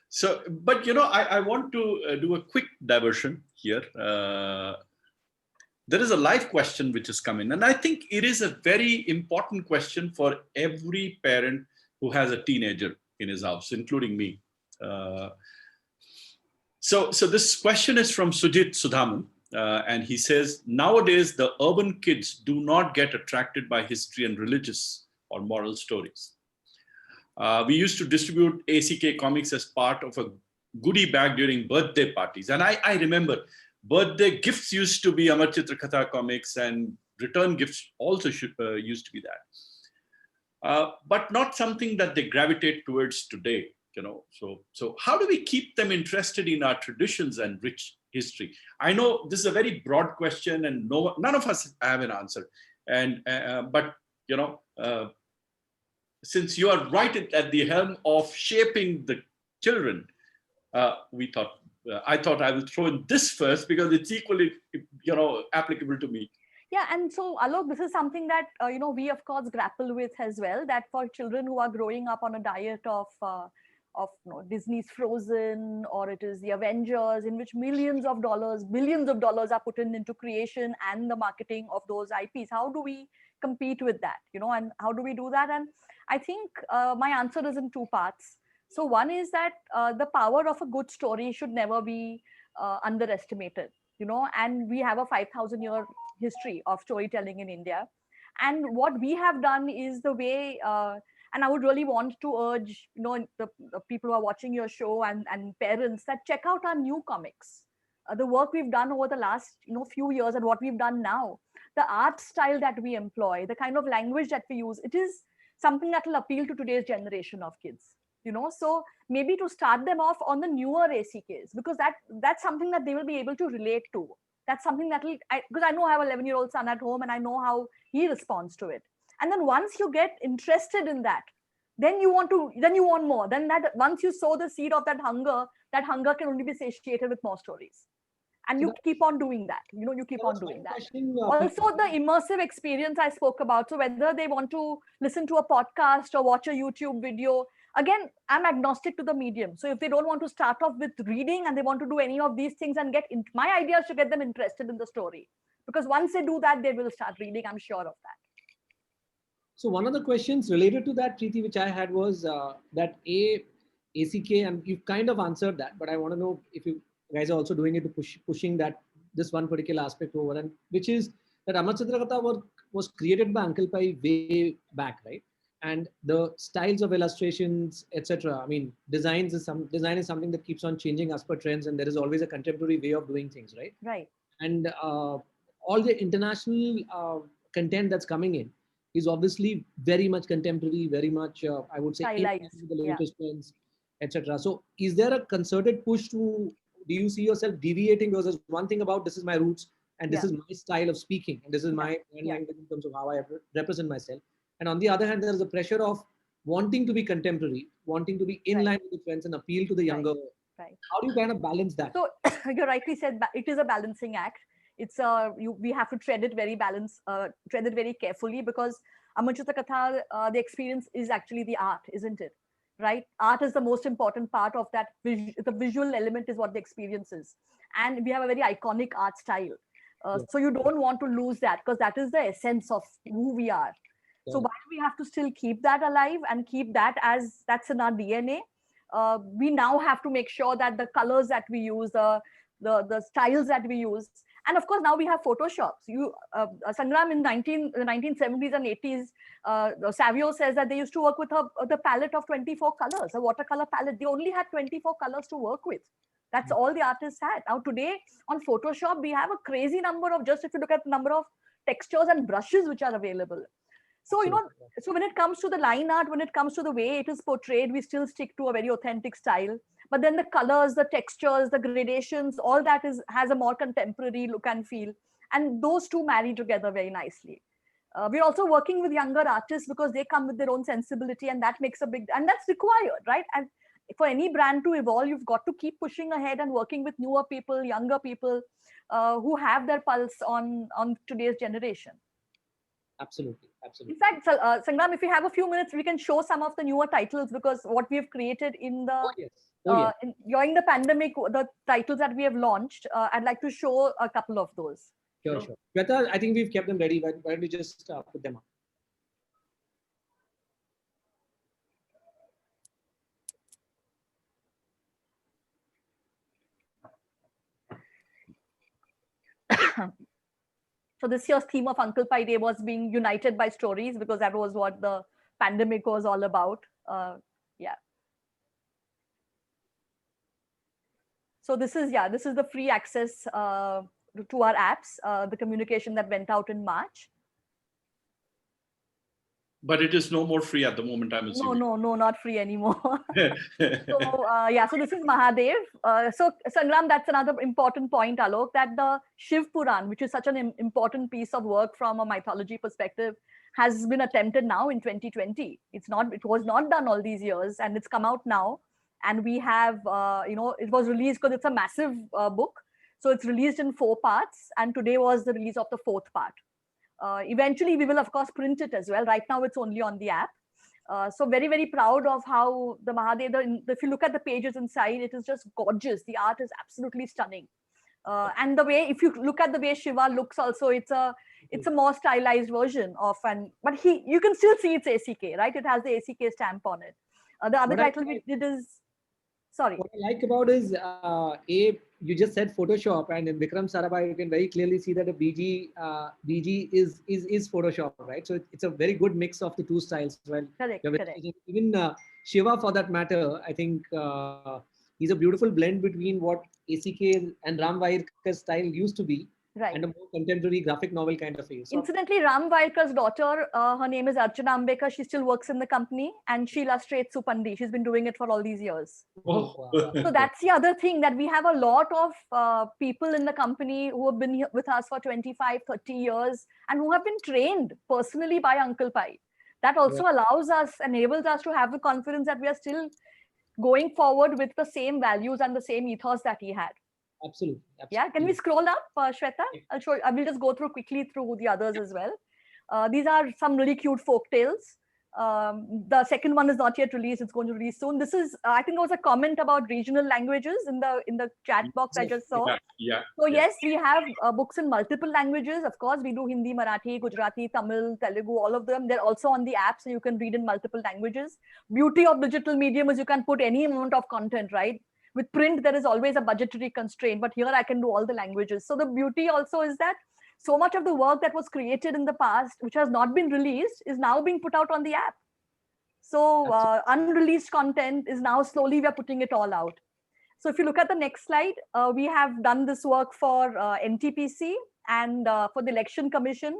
So, but I want to do a quick diversion here. There is a live question which has come in, and I think it is a very important question for every parent who has a teenager in his house, including me. So this question is from Sujit Sudhaman. And he says, nowadays, the urban kids do not get attracted by history and religious or moral stories. We used to distribute ACK comics as part of a goodie bag during birthday parties. And I remember birthday gifts used to be Amar Chitra Katha comics, and return gifts also used to be that. But not something that they gravitate towards today. So how do we keep them interested in our traditions and rich history? I know this is a very broad question, and none of us have an answer. But since you are right at the helm of shaping the children, I thought I will throw in this first because it's equally applicable to me. Yeah, and so Alok, this is something that we of course grapple with as well. That for children who are growing up on a diet of Disney's Frozen, or it is the Avengers, in which millions of dollars, billions of dollars are put into creation and the marketing of those IPs. How do we compete with that? And how do we do that? And I think my answer is in two parts. So one is that the power of a good story should never be underestimated. And we have a 5,000-year history of storytelling in India. And what we have done is the way, and I would really want to urge, the people who are watching your show and parents, that check out our new comics. The work we've done over the last few years and what we've done now, the art style that we employ, the kind of language that we use, it is something that will appeal to today's generation of kids. So maybe to start them off on the newer ACKs, because that's something that they will be able to relate to. That's something that because I know I have an 11-year-old son at home and I know how he responds to it. And then once you get interested in that, then you want more. Then that once you sow the seed of that hunger can only be satiated with more stories. And you keep on doing that. You keep on doing that. Also, the immersive experience I spoke about. So whether they want to listen to a podcast or watch a YouTube video, again, I'm agnostic to the medium. So if they don't want to start off with reading and they want to do any of these things and my idea is to get them interested in the story. Because once they do that, they will start reading. I'm sure of that. So one of the questions related to that, Preeti, which I had was that ACK, and you've kind of answered that, but I want to know if you guys are also doing it to pushing this one particular aspect over, and which is that Amar Chitra Katha was created by Uncle Pai way back, right? And the styles of illustrations, etc. I mean, design is something that keeps on changing as per trends, and there is always a contemporary way of doing things, right? Right. And all the international content that's coming in is obviously very much contemporary, very much I would say the latest trends, etc. So, is there a concerted push to? Do you see yourself deviating? Because there's one thing about this is my roots and this is my style of speaking, and this is my language in terms of how I represent myself. And on the other hand, there is a pressure of wanting to be contemporary, wanting to be in line with the trends and appeal to the younger. Right. How do you kind of balance that? So you rightly said it is a balancing act. It's we have to tread it very carefully, because Amar Chitra Katha, the experience is actually the art, isn't it? Right? Art is the most important part of that. The visual element is what the experience is. And we have a very iconic art style. So you don't want to lose that, because that is the essence of who we are. So while we have to still keep that alive and keep that as that's in our DNA, we now have to make sure that the colors that we use, the styles that we use, and of course now we have Photoshops. Sangram in the 1970s and 80s, Savio says that they used to work with the palette of 24 colors, a watercolor palette. They only had 24 colors to work with. That's all the artists had. Now today on Photoshop, we have a crazy number of, just if you look at the number of textures and brushes which are available. So, so when it comes to the line art, when it comes to the way it is portrayed, we still stick to a very authentic style. But then the colors, the textures, the gradations, all that has a more contemporary look and feel. And those two marry together very nicely. We're also working with younger artists because they come with their own sensibility, and that makes and that's required, right? And for any brand to evolve, you've got to keep pushing ahead and working with newer people, younger people who have their pulse on today's generation. Absolutely. In fact, Sangram, if we have a few minutes, we can show some of the newer titles, because what we have created in the during the pandemic, the titles that we have launched, I'd like to show a couple of those. Sure. Shweta, I think we've kept them ready. Why don't we just put them up? So this year's theme of Uncle Pie Day was being united by stories, because that was what the pandemic was all about. Yeah. So this is the free access to our apps, the communication that went out in March. But it is no more free at the moment, I'm assuming. No, not free anymore. So this is Mahadev. So Sangram, that's another important point, Alok, that the Shiv Puran, which is such an important piece of work from a mythology perspective, has been attempted now in 2020. It was not done all these years, and it's come out now. And we have, it was released because it's a massive book. So it's released in 4 parts, and today was the release of the 4th part. Eventually, we will, of course, print it as well. Right now, it's only on the app. So very, very proud of how the Mahadev, if you look at the pages inside, it is just gorgeous. The art is absolutely stunning. And the way, if you look at the way Shiva looks also, it's a more stylized version of but you can still see it's ACK, right? It has the ACK stamp on it. The other title we did is, sorry. What I like about is, you just said Photoshop, and in Vikram Sarabhai, you can very clearly see that the BG is Photoshop, right? So it's a very good mix of the 2 styles. Well, correct. Even Shiva, for that matter, I think he's a beautiful blend between what ACK and Ram Vairkar's style used to be, right, and a more contemporary graphic novel kind of face. So, incidentally, Ram Vairkar's daughter, her name is Archana Ambekar. She still works in the company, and she illustrates Supandi. She's been doing it for all these years. So that's the other thing, that we have a lot of people in the company who have been with us for 25, 30 years and who have been trained personally by Uncle Pai. That also enables us to have the confidence that we are still going forward with the same values and the same ethos that he had. Absolutely. Yeah, can we scroll up, Shweta? I will just go quickly through the others as well. These are some really cute folk tales. The second one is not yet released. It's going to release soon. This is, I think, there was a comment about regional languages in the chat box I just saw. So yes, we have books in multiple languages. Of course, we do Hindi, Marathi, Gujarati, Tamil, Telugu, all of them. They're also on the app, so you can read in multiple languages. Beauty of digital medium is you can put any amount of content, right? With print, there is always a budgetary constraint, but here I can do all the languages. So the beauty also is that so much of the work that was created in the past, which has not been released, is now being put out on the app. So unreleased content is now slowly, we are putting it all out. So if you look at the next slide, we have done this work for NTPC and for the Election Commission,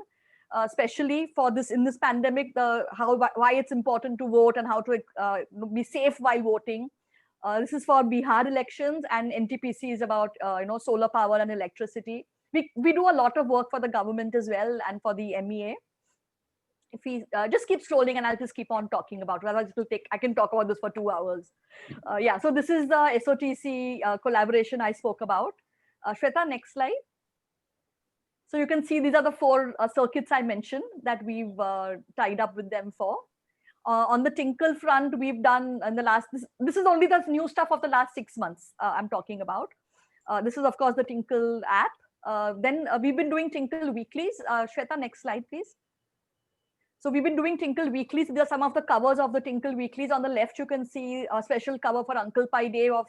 especially for this in this pandemic, why it's important to vote and how to be safe while voting. This is for Bihar elections, and NTPC is about solar power and electricity. We do a lot of work for the government as well and for the MEA. If we just keep scrolling, and I'll just keep on talking about it. Otherwise, I can talk about this for 2 hours. So this is the SOTC collaboration I spoke about. Shweta, next slide. So you can see these are the 4 circuits I mentioned that we've tied up with them for. On the Tinkle front, we've done in the last, this is only the new stuff of the last 6 months I'm talking about. This is, of course, the Tinkle app. Then we've been doing Tinkle weeklies. Shweta, next slide, please. So we've been doing Tinkle weeklies. These are some of the covers of the Tinkle weeklies. On the left, you can see a special cover for Uncle Pai Day of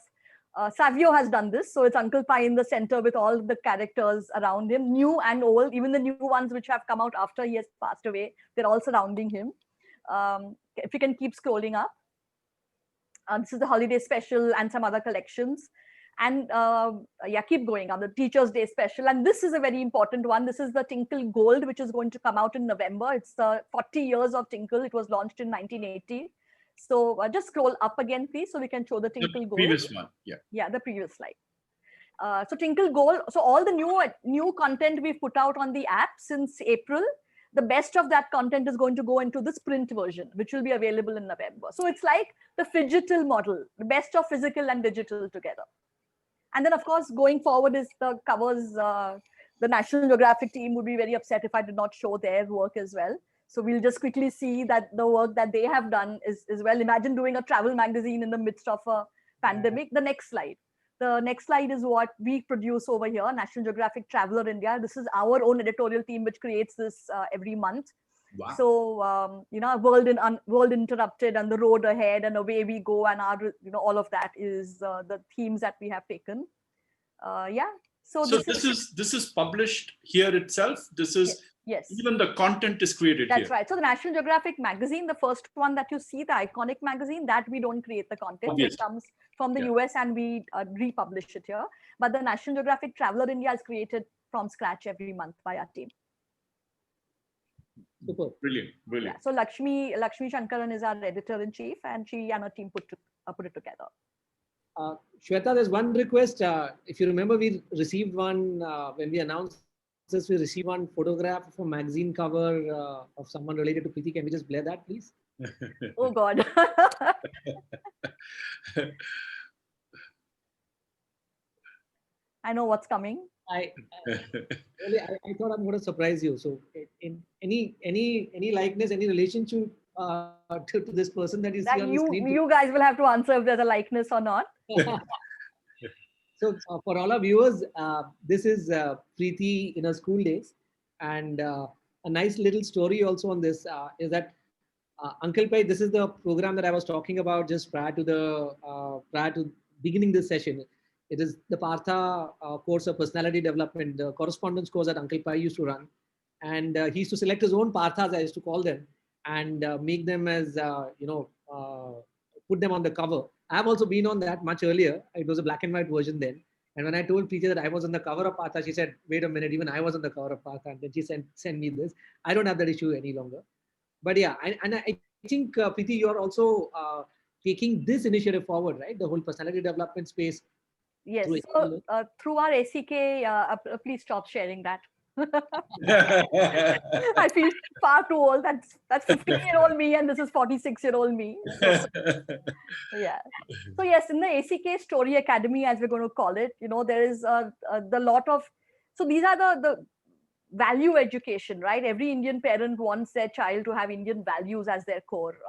Savio has done this. So it's Uncle Pai in the center with all the characters around him, new and old, even the new ones which have come out after he has passed away. They're all surrounding him. If you can keep scrolling up. This is the holiday special and some other collections. And keep going on the Teachers' Day special. And this is a very important one. This is the Tinkle Gold, which is going to come out in November. It's 40 years of Tinkle. It was launched in 1980. So just scroll up again, please, so we can show the Tinkle Gold. Previous one, yeah, the previous slide. So Tinkle Gold. So all the new content we've put out on the app since April. The best of that content is going to go into this print version, which will be available in November. So it's like the phygital model, the best of physical and digital together. And then, of course, going forward is the covers. The National Geographic team would be very upset if I did not show their work as well. So we'll just quickly see that the work that they have done is well. Imagine doing a travel magazine in the midst of a pandemic. The next slide. The next slide is what we produce over here, National Geographic Traveler India. This is our own editorial team which creates this every month. Wow. So, World Interrupted and The Road Ahead and Away We Go, and our, all of that is the themes that we have taken. So So this is published here itself. This is yes. even the content is created That's here. right. So the National Geographic magazine, the first one that you see, the iconic magazine, that we don't create the content. Obviously. It comes from the Yeah. US and we republish it here. But the National Geographic Traveler India is created from scratch every month by our team. Super. Brilliant. Yeah. So Lakshmi Shankaran is our editor-in-chief, and she and her team put it together. Shweta, there's one request. If you remember, we received one when we announced this. We received one photograph of a magazine cover of someone related to Preeti. Can we just play that, please? Oh God. I know what's coming. I thought I'm going to surprise you. So, in any likeness, any relationship to this person that you see on the screen? You guys will have to answer if there's a likeness or not. So, for all our viewers, this is Preeti in her school days, and a nice little story also on this is that Uncle Pai. This is the program that I was talking about just prior to beginning this session. It is the Partha course of personality development, the correspondence course that Uncle Pai used to run. And he used to select his own Parthas, I used to call them, and make them as, put them on the cover. I have also been on that much earlier. It was a black and white version then. And when I told Preeti that I was on the cover of Partha, she said, wait a minute, even I was on the cover of Partha. And then she sent me this. I don't have that issue any longer. But yeah, and I think, Preeti, you're also taking this initiative forward, right? The whole personality development space. Yes. So, through our ACK, please stop sharing that. I feel far too old. That's 15-year-old me, and this is 46-year-old me. So, yeah. So yes, in the ACK Story Academy, as we're going to call it, there is the lot of. So these are the value education, right? Every Indian parent wants their child to have Indian values as their core.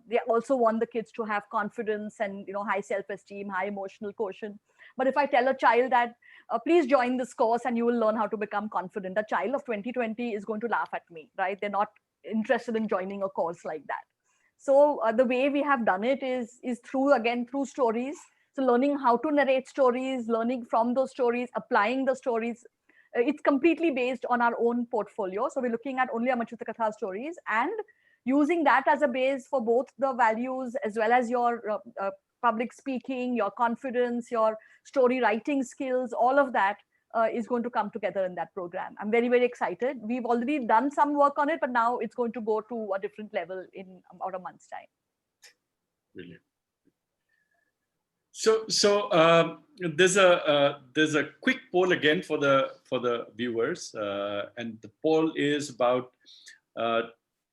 They also want the kids to have confidence and high self-esteem, high emotional quotient. But if I tell a child that please join this course and you will learn how to become confident, a child of 2020 is going to laugh at me, right? They're not interested in joining a course like that. So the way we have done it is through stories. So learning how to narrate stories, learning from those stories, applying the stories. It's completely based on our own portfolio. So we're looking at only Amar Chitra Katha stories and using that as a base for both the values as well as your public speaking, your confidence, your story writing skills. All of that is going to come together in that program. I'm very, very excited. We've already done some work on it, but now it's going to go to a different level in about a month's time. Brilliant. So there's a quick poll again for the viewers, and the poll is about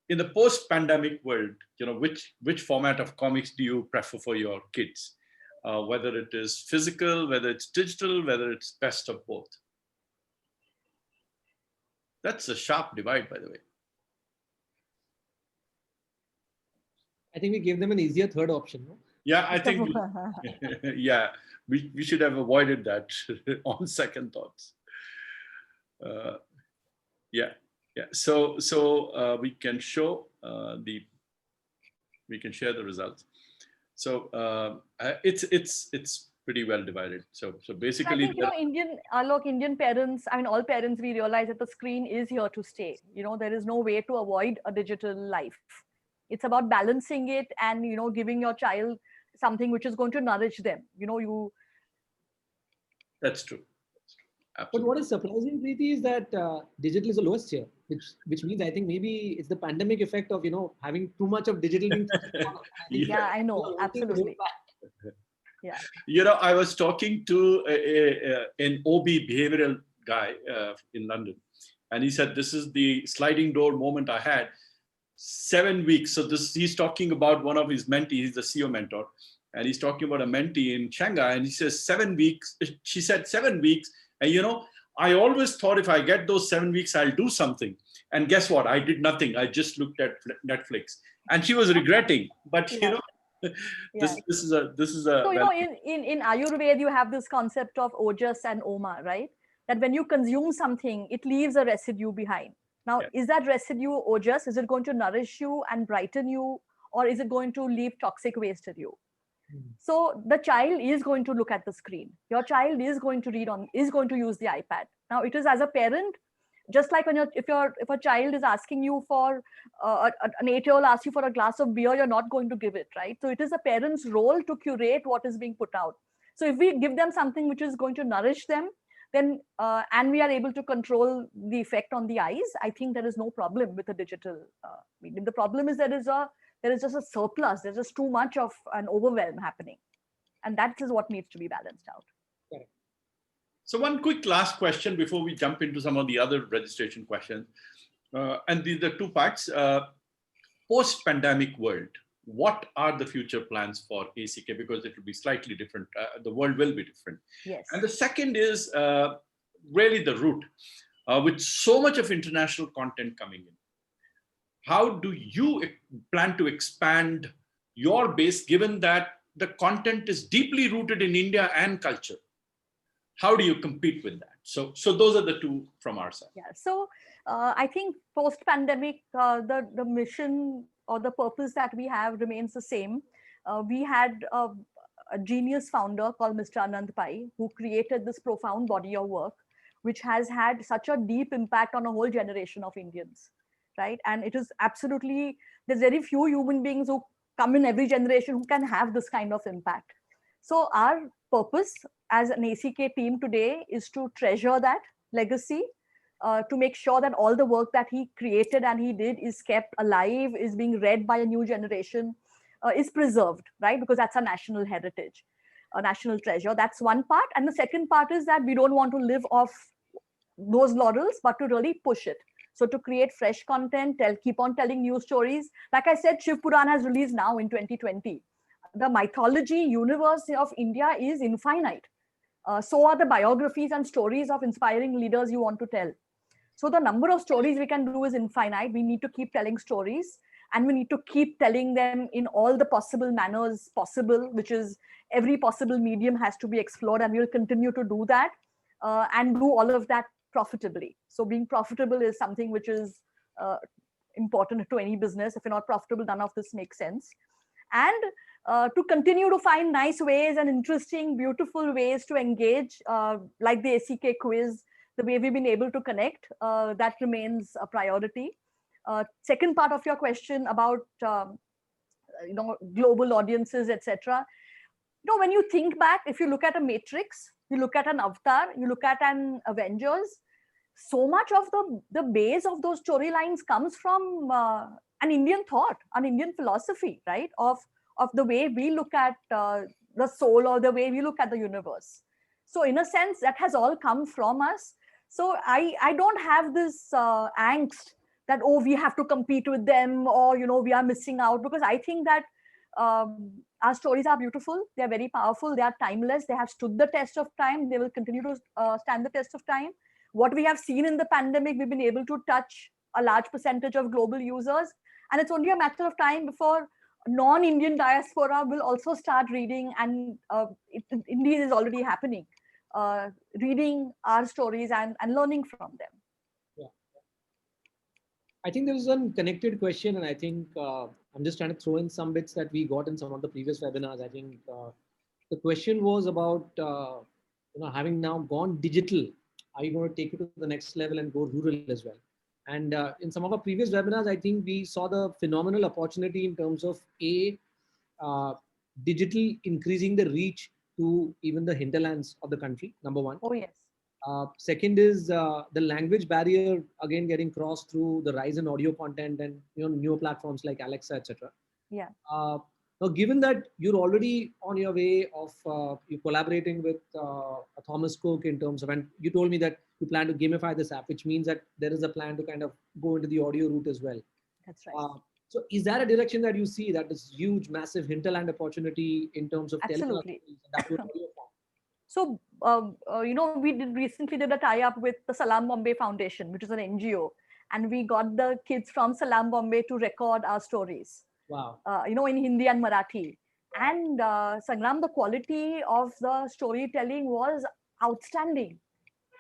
in the post-pandemic world, which format of comics do you prefer for your kids? Whether it is physical, whether it's digital, whether it's best of both. That's a sharp divide, by the way. I think we gave them an easier third option, no? Yeah, I think, we should have avoided that on second thoughts. So we can show we can share the results. So it's pretty well divided. So basically, I think, Indian parents, I mean, all parents, we realize that the screen is here to stay. There is no way to avoid a digital life. It's about balancing it and, giving your child something which is going to nourish them. That's true. Absolutely. But what is surprising, Preeti, is that digital is the lowest here, which means I think maybe it's the pandemic effect of, having too much of digital. Yeah, I know. Absolutely. Yeah. I was talking to an OB behavioral guy in London, and he said, this is the sliding door moment I had. 7 weeks. So he's talking about one of his mentees, he's the CEO mentor, and he's talking about a mentee in Shanghai, and he says 7 weeks. She said 7 weeks. And I always thought if I get those 7 weeks, I'll do something. And guess what? I did nothing. I just looked at Netflix, and she was regretting. But this is a. So in Ayurveda, you have this concept of ojas and oma, right? That when you consume something, it leaves a residue behind. Now, is that residue ojas? Is it going to nourish you and brighten you, or is it going to leave toxic waste in you? So the child is going to look at the screen. Your child is going to is going to use the iPad. Now it is as a parent, just like when if a child is asking you for an 8-year-old asks you for a glass of beer, you're not going to give it, right? So it is a parent's role to curate what is being put out. So if we give them something which is going to nourish them, then and we are able to control the effect on the eyes, I think there is no problem with a digital medium. The problem is there is just a surplus. There's just too much of an overwhelm happening, and that is what needs to be balanced out. Correct. So one quick last question before we jump into some of the other registration questions. And these are two parts. Post-pandemic world, what are the future plans for ACK? Because it will be slightly different. The world will be different. Yes. And the second is really the route. With so much of international content coming in, how do you plan to expand your base, given that the content is deeply rooted in India and culture? How do you compete with that? So those are the two from our side. Yeah. So I think post-pandemic, the mission or the purpose that we have remains the same. We had a genius founder called Mr. Anand Pai, who created this profound body of work, which has had such a deep impact on a whole generation of Indians, right? And it is absolutely, there's very few human beings who come in every generation who can have this kind of impact. So our purpose as an ACK team today is to treasure that legacy, to make sure that all the work that he created and he did is kept alive, is being read by a new generation, is preserved, right? Because that's a national heritage, a national treasure. That's one part. And the second part is that we don't want to live off those laurels, but to really push it. So to create fresh content, keep on telling new stories. Like I said, Shiv Puran has released now in 2020. The mythology universe of India is infinite. So are the biographies and stories of inspiring leaders you want to tell. So the number of stories we can do is infinite. We need to keep telling stories, and we need to keep telling them in all the possible manners possible, which is every possible medium has to be explored, and we'll continue to do that and do all of that profitably. So being profitable is something which is important to any business. If you're not profitable, none of this makes sense. And to continue to find nice ways and interesting, beautiful ways to engage, like the ACK quiz, the way we've been able to connect, that remains a priority. Second part of your question about global audiences, etc. When you think back, if you look at a Matrix, you look at an Avatar, you look at an Avengers, so much of the base of those storylines comes from an Indian thought, an Indian philosophy, right? Of the way we look at the soul, or the way we look at the universe. So in a sense, that has all come from us. So I don't have this angst that, oh, we have to compete with them, or, we are missing out, because I think that our stories are beautiful. They're very powerful. They are timeless. They have stood the test of time. They will continue to stand the test of time. What we have seen in the pandemic, we've been able to touch a large percentage of global users. And it's only a matter of time before non-Indian diaspora will also start reading, and indeed is already happening, reading our stories and learning from them. Yeah. I think there was one connected question, and I think I'm just trying to throw in some bits that we got in some of the previous webinars. I think the question was about, having now gone digital, are you going to take it to the next level and go rural as well? And in some of our previous webinars, I think we saw the phenomenal opportunity in terms of digital increasing the reach to even the hinterlands of the country, number one. Oh, yes. Second is the language barrier, again, getting crossed through the rise in audio content and newer platforms like Alexa, etc. Yeah. Now, given that you're already on your way of you collaborating with Thomas Cook in terms of, and you told me that you plan to gamify this app, which means that there is a plan to kind of go into the audio route as well. That's right. So is that a direction that you see, that is huge, massive hinterland opportunity in terms of Absolutely. audio form? So, we recently did a tie-up with the Salam Bombay Foundation, which is an NGO. And we got the kids from Salam Bombay to record our stories. Wow. In Hindi and Marathi. And Sangram, the quality of the storytelling was outstanding.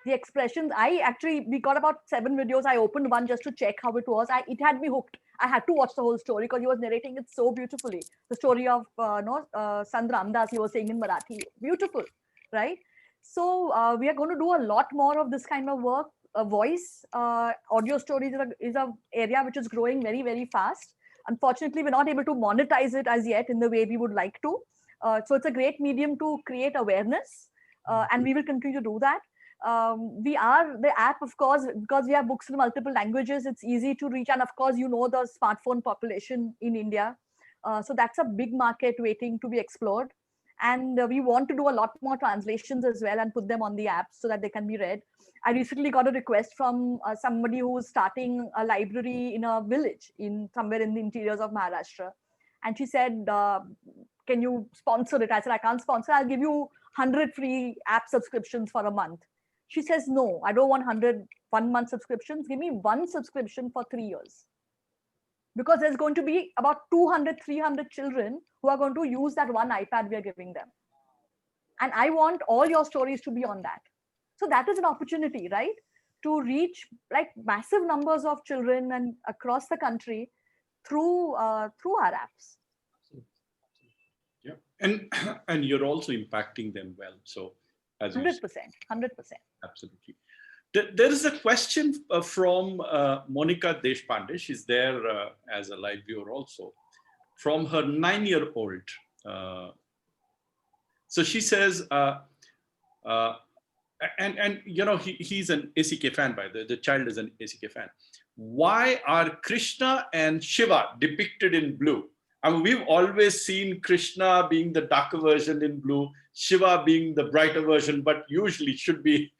The expressions, we got about 7 videos. I opened one just to check how it was. It had me hooked. I had to watch the whole story because he was narrating it so beautifully. The story of Sant Ramdas, he was saying in Marathi. Beautiful, right? So we are going to do a lot more of this kind of work. Voice audio stories is a area which is growing very, very fast. Unfortunately, we're not able to monetize it as yet in the way we would like to. So it's a great medium to create awareness, and we will continue to do that. We are the app, of course, because we have books in multiple languages. It's easy to reach, and of course, you know the smartphone population in India. So that's a big market waiting to be explored. And we want to do a lot more translations as well and put them on the app so that they can be read. I recently got a request from somebody who was starting a library in a village in somewhere in the interiors of Maharashtra, and she said, "Can you sponsor it?" I said, "I can't sponsor. I'll give you 100 free app subscriptions for a month." She says, "No, I don't want 100 1 month subscriptions. Give me one subscription for 3 years." Because there's going to be about 200, 300 children who are going to use that one iPad we are giving them. And I want all your stories to be on that. So that is an opportunity, right? To reach like massive numbers of children and across the country through our apps. Yeah, and you're also impacting them well. So as 100%, 100%. Absolutely. There is a question from Monica Deshpande. She's there as a live viewer also, from her 9-year-old. So she says, and you know, he's an ACK fan, by the child is an ACK fan. Why are Krishna and Shiva depicted in blue? I mean, we've always seen Krishna being the darker version in blue, Shiva being the brighter version, but usually should be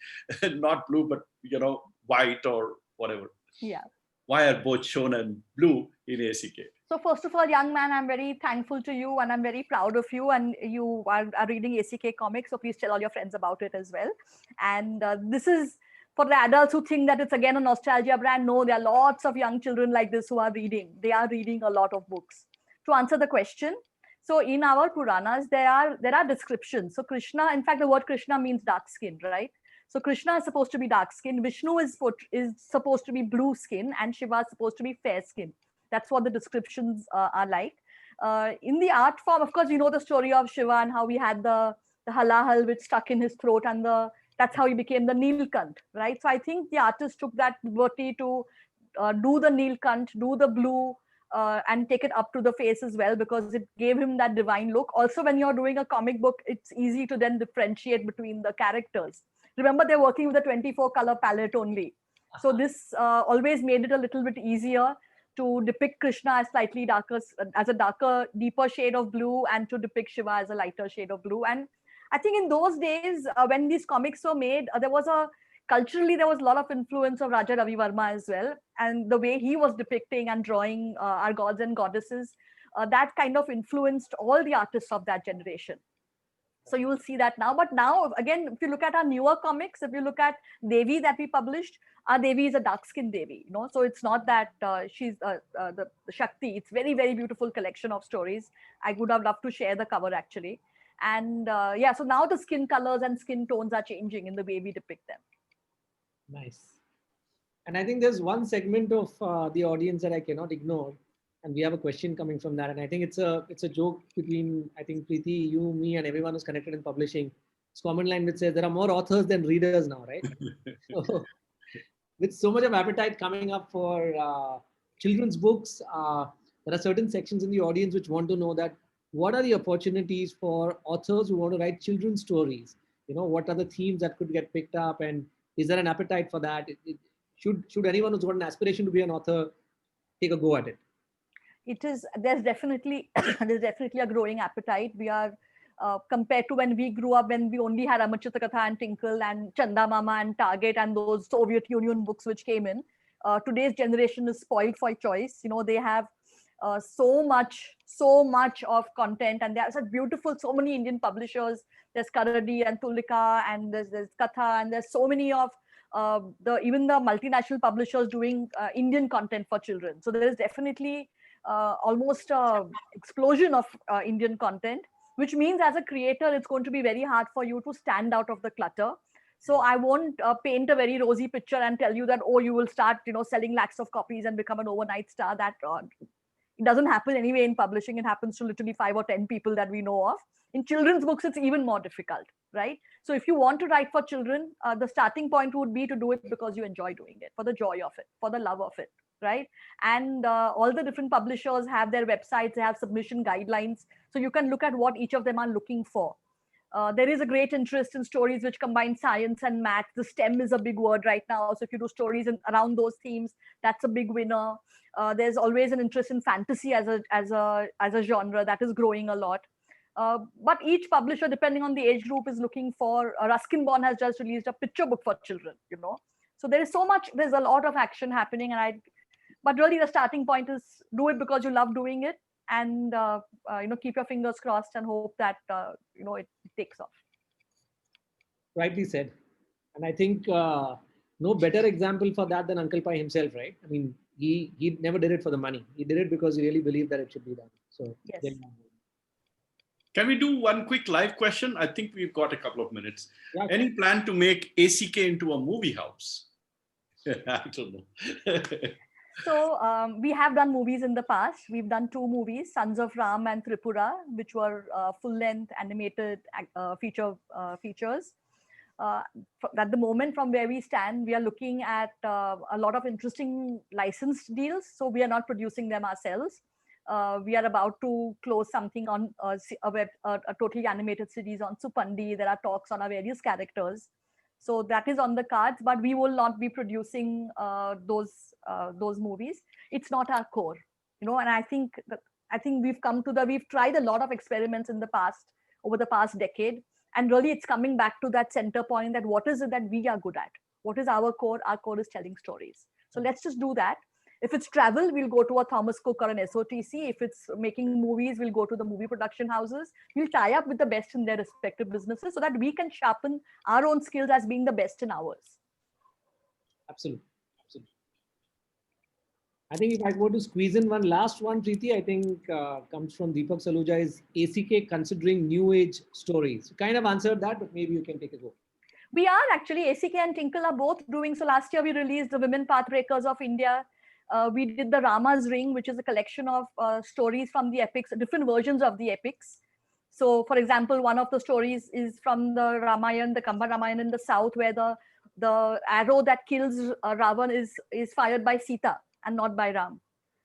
not blue, but you know, white or whatever. Yeah. Why are both shown in blue in ACK? So first of all, young man, I'm very thankful to you and I'm very proud of you, and you are reading ACK comics. So please tell all your friends about it as well. And this is for the adults who think that it's again a nostalgia brand. No, there are lots of young children like this who are reading. They are reading a lot of books. To answer the question, so in our Puranas, there are descriptions. So Krishna, in fact, the word Krishna means dark skin, right? So Krishna is supposed to be dark skin. Vishnu is supposed to be blue skin, and Shiva is supposed to be fair skin. That's what the descriptions are like. In the art form, of course, you know the story of Shiva and how we had the halahal which stuck in his throat, and that's how he became the Nilkant, right? So I think the artist took that liberty to do the Nilkant, do the blue, and take it up to the face as well, because it gave him that divine look. Also, when you're doing a comic book, it's easy to then differentiate between the characters. Remember, they're working with a 24 color palette only. So this always made it a little bit easier to depict Krishna as slightly darker, as a darker, deeper shade of blue, and to depict Shiva as a lighter shade of blue. And I think in those days, when these comics were made, culturally, there was a lot of influence of Raja Ravi Verma as well. And the way he was depicting and drawing our gods and goddesses, that kind of influenced all the artists of that generation. So you will see that now. But now, again, if you look at our newer comics, if you look at Devi that we published, our Devi is a dark-skinned Devi. You know? So it's not that she's the Shakti. It's very, very beautiful collection of stories. I would have loved to share the cover, actually. And yeah, so now the skin colors and skin tones are changing in the way we depict them. Nice. And I think there's one segment of the audience that I cannot ignore. And we have a question coming from that. And I think it's a joke between, I think, Preeti, you, me, and everyone who's connected in publishing. It's a common line which says there are more authors than readers now, right? So, with so much of appetite coming up for children's books, there are certain sections in the audience which want to know that what are the opportunities for authors who want to write children's stories? You know, what are the themes that could get picked up, and is there an appetite for that? Should anyone who's got an aspiration to be an author take a go at it? There's definitely a growing appetite. We are compared to when we grew up, when we only had Amar Chitra Katha and Tinkle and Chanda Mama and Target and those Soviet Union books which came in. Today's generation is spoiled for choice. You know, they have so much of content, and there are such beautiful, so many Indian publishers. There's Karadi and Tulika, and there's Katha, and there's so many of even the multinational publishers doing Indian content for children. So there is definitely almost an explosion of Indian content, which means as a creator, it's going to be very hard for you to stand out of the clutter. So I won't paint a very rosy picture and tell you that, oh, you will start, selling lakhs of copies and become an overnight star. That it doesn't happen anyway in publishing. It happens to literally 5 or 10 people that we know of. In children's books, it's even more difficult, right? So if you want to write for children, the starting point would be to do it because you enjoy doing it, for the joy of it, for the love of it, right? And all the different publishers have their websites, they have submission guidelines. So you can look at what each of them are looking for. There is a great interest in stories which combine science and math. The STEM is a big word right now. So if you do stories around those themes, that's a big winner. There's always an interest in fantasy as a genre that is growing a lot. But each publisher, depending on the age group, is looking for. Ruskin Bond has just released a picture book for children. So there's a lot of action happening, but really the starting point is do it because you love doing it, and keep your fingers crossed and hope that it takes off. Rightly said. And I think no better example for that than Uncle Pai himself, right? I mean, he never did it for the money. He did it because he really believed that it should be done. So yes. Can we do one quick live question? I think we've got a couple of minutes. Yeah. Any plan to make ACK into a movie house? I don't know. So we have done movies in the past. We've done 2 movies, Sons of Ram and Tripura, which were full-length animated features. At the moment, from where we stand, we are looking at a lot of interesting licensed deals. So we are not producing them ourselves. We are about to close something on a totally animated series on Supandi. There are talks on our various characters. So that is on the cards, but we will not be producing those movies. It's not our core, and I think we've tried a lot of experiments over the past decade. And really it's coming back to that center point, that what is it that we are good at? What is our core? Our core is telling stories. So let's just do that. If it's travel, we'll go to a Thomas Cook or an SOTC. If it's making movies, we'll go to the movie production houses. We'll tie up with the best in their respective businesses so that we can sharpen our own skills as being the best in ours. Absolutely. Absolutely. I think if I were to squeeze in one last one, Preeti, I think comes from Deepak Saluja, is ACK considering new age stories. You kind of answered that, but maybe you can take a go. We are actually, ACK and Tinkle are both doing. So last year we released the Women Pathbreakers of India. We did the Rama's Ring, which is a collection of stories from the epics, different versions of the epics. So, for example, one of the stories is from the Ramayana, the Kamba Ramayana in the south, where the arrow that kills Ravan is fired by Sita and not by Ram.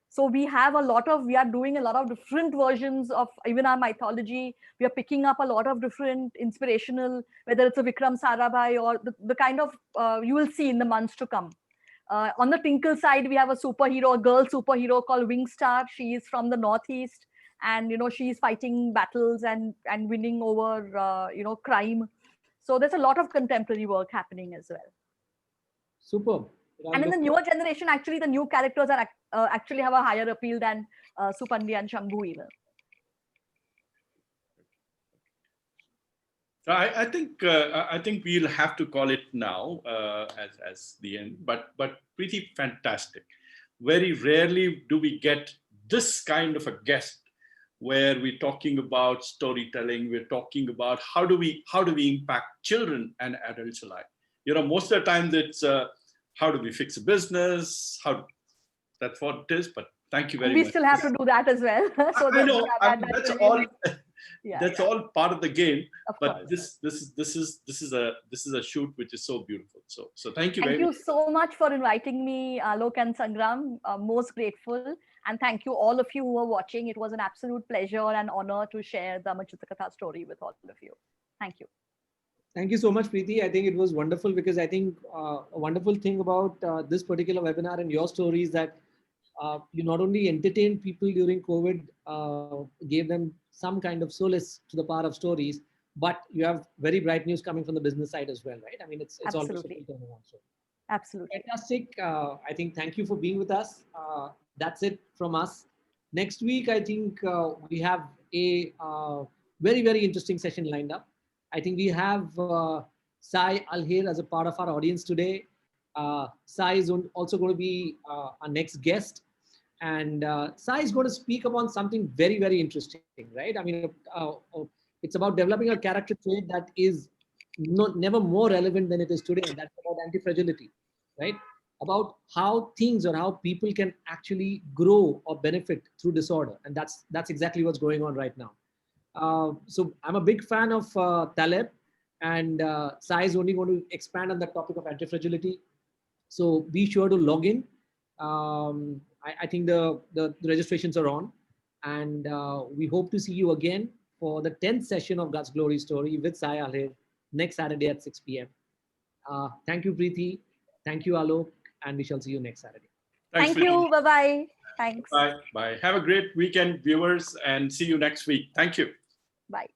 So we are doing a lot of different versions of even our mythology. We are picking up a lot of different inspirational, whether it's a Vikram Sarabhai or the kind of you will see in the months to come. On the Tinkle side, we have a girl superhero called Wingstar. She is from the Northeast, and she is fighting battles and winning over crime. So there's a lot of contemporary work happening as well. Superb. And in the newer generation, actually, the new characters are actually have a higher appeal than Supandi and Shambhu even. I think we'll have to call it now as the end. But pretty fantastic. Very rarely do we get this kind of a guest where we're talking about storytelling. We're talking about how do we impact children and adults alike. Most of the time it's how do we fix a business? That's what it is. But thank you very much. We still have to do that as well. So I know that's all. Yeah, that's all part of the game. Of but course. this is a shoot which is so beautiful. So thank you very much. Thank you so much for inviting me, Alok and Sangram. Most grateful. And thank you all of you who are watching. It was an absolute pleasure and honor to share the Amar Chitra Katha story with all of you. Thank you. Thank you so much, Preeti. I think it was wonderful because I think a wonderful thing about this particular webinar and your story is that you not only entertained people during COVID, gave them some kind of solace to the power of stories, but you have very bright news coming from the business side as well, right? I mean, it's Absolutely. also. Absolutely. Fantastic. I think thank you for being with us. That's it from us. Next week, I think we have a very, very interesting session lined up. I think we have Sai Alher as a part of our audience today. Sai is also going to be our next guest. And Sai is going to speak about something very, very interesting, right? I mean, it's about developing a character trait that is never more relevant than it is today, and that's about anti-fragility, right? About how things or how people can actually grow or benefit through disorder, and that's exactly what's going on right now. So I'm a big fan of Taleb, and Sai is only going to expand on the topic of anti-fragility. So be sure to log in. I think the registrations are on, and we hope to see you again for the 10th session of God's Glory Story with Sai Alher next Saturday at 6 p.m. Thank you, Preeti. Thank you, Alok, and we shall see you next Saturday. Thanks, Thank you. Preeti. Bye-bye. Thanks. Bye. Bye. Have a great weekend, viewers, and see you next week. Thank you. Bye.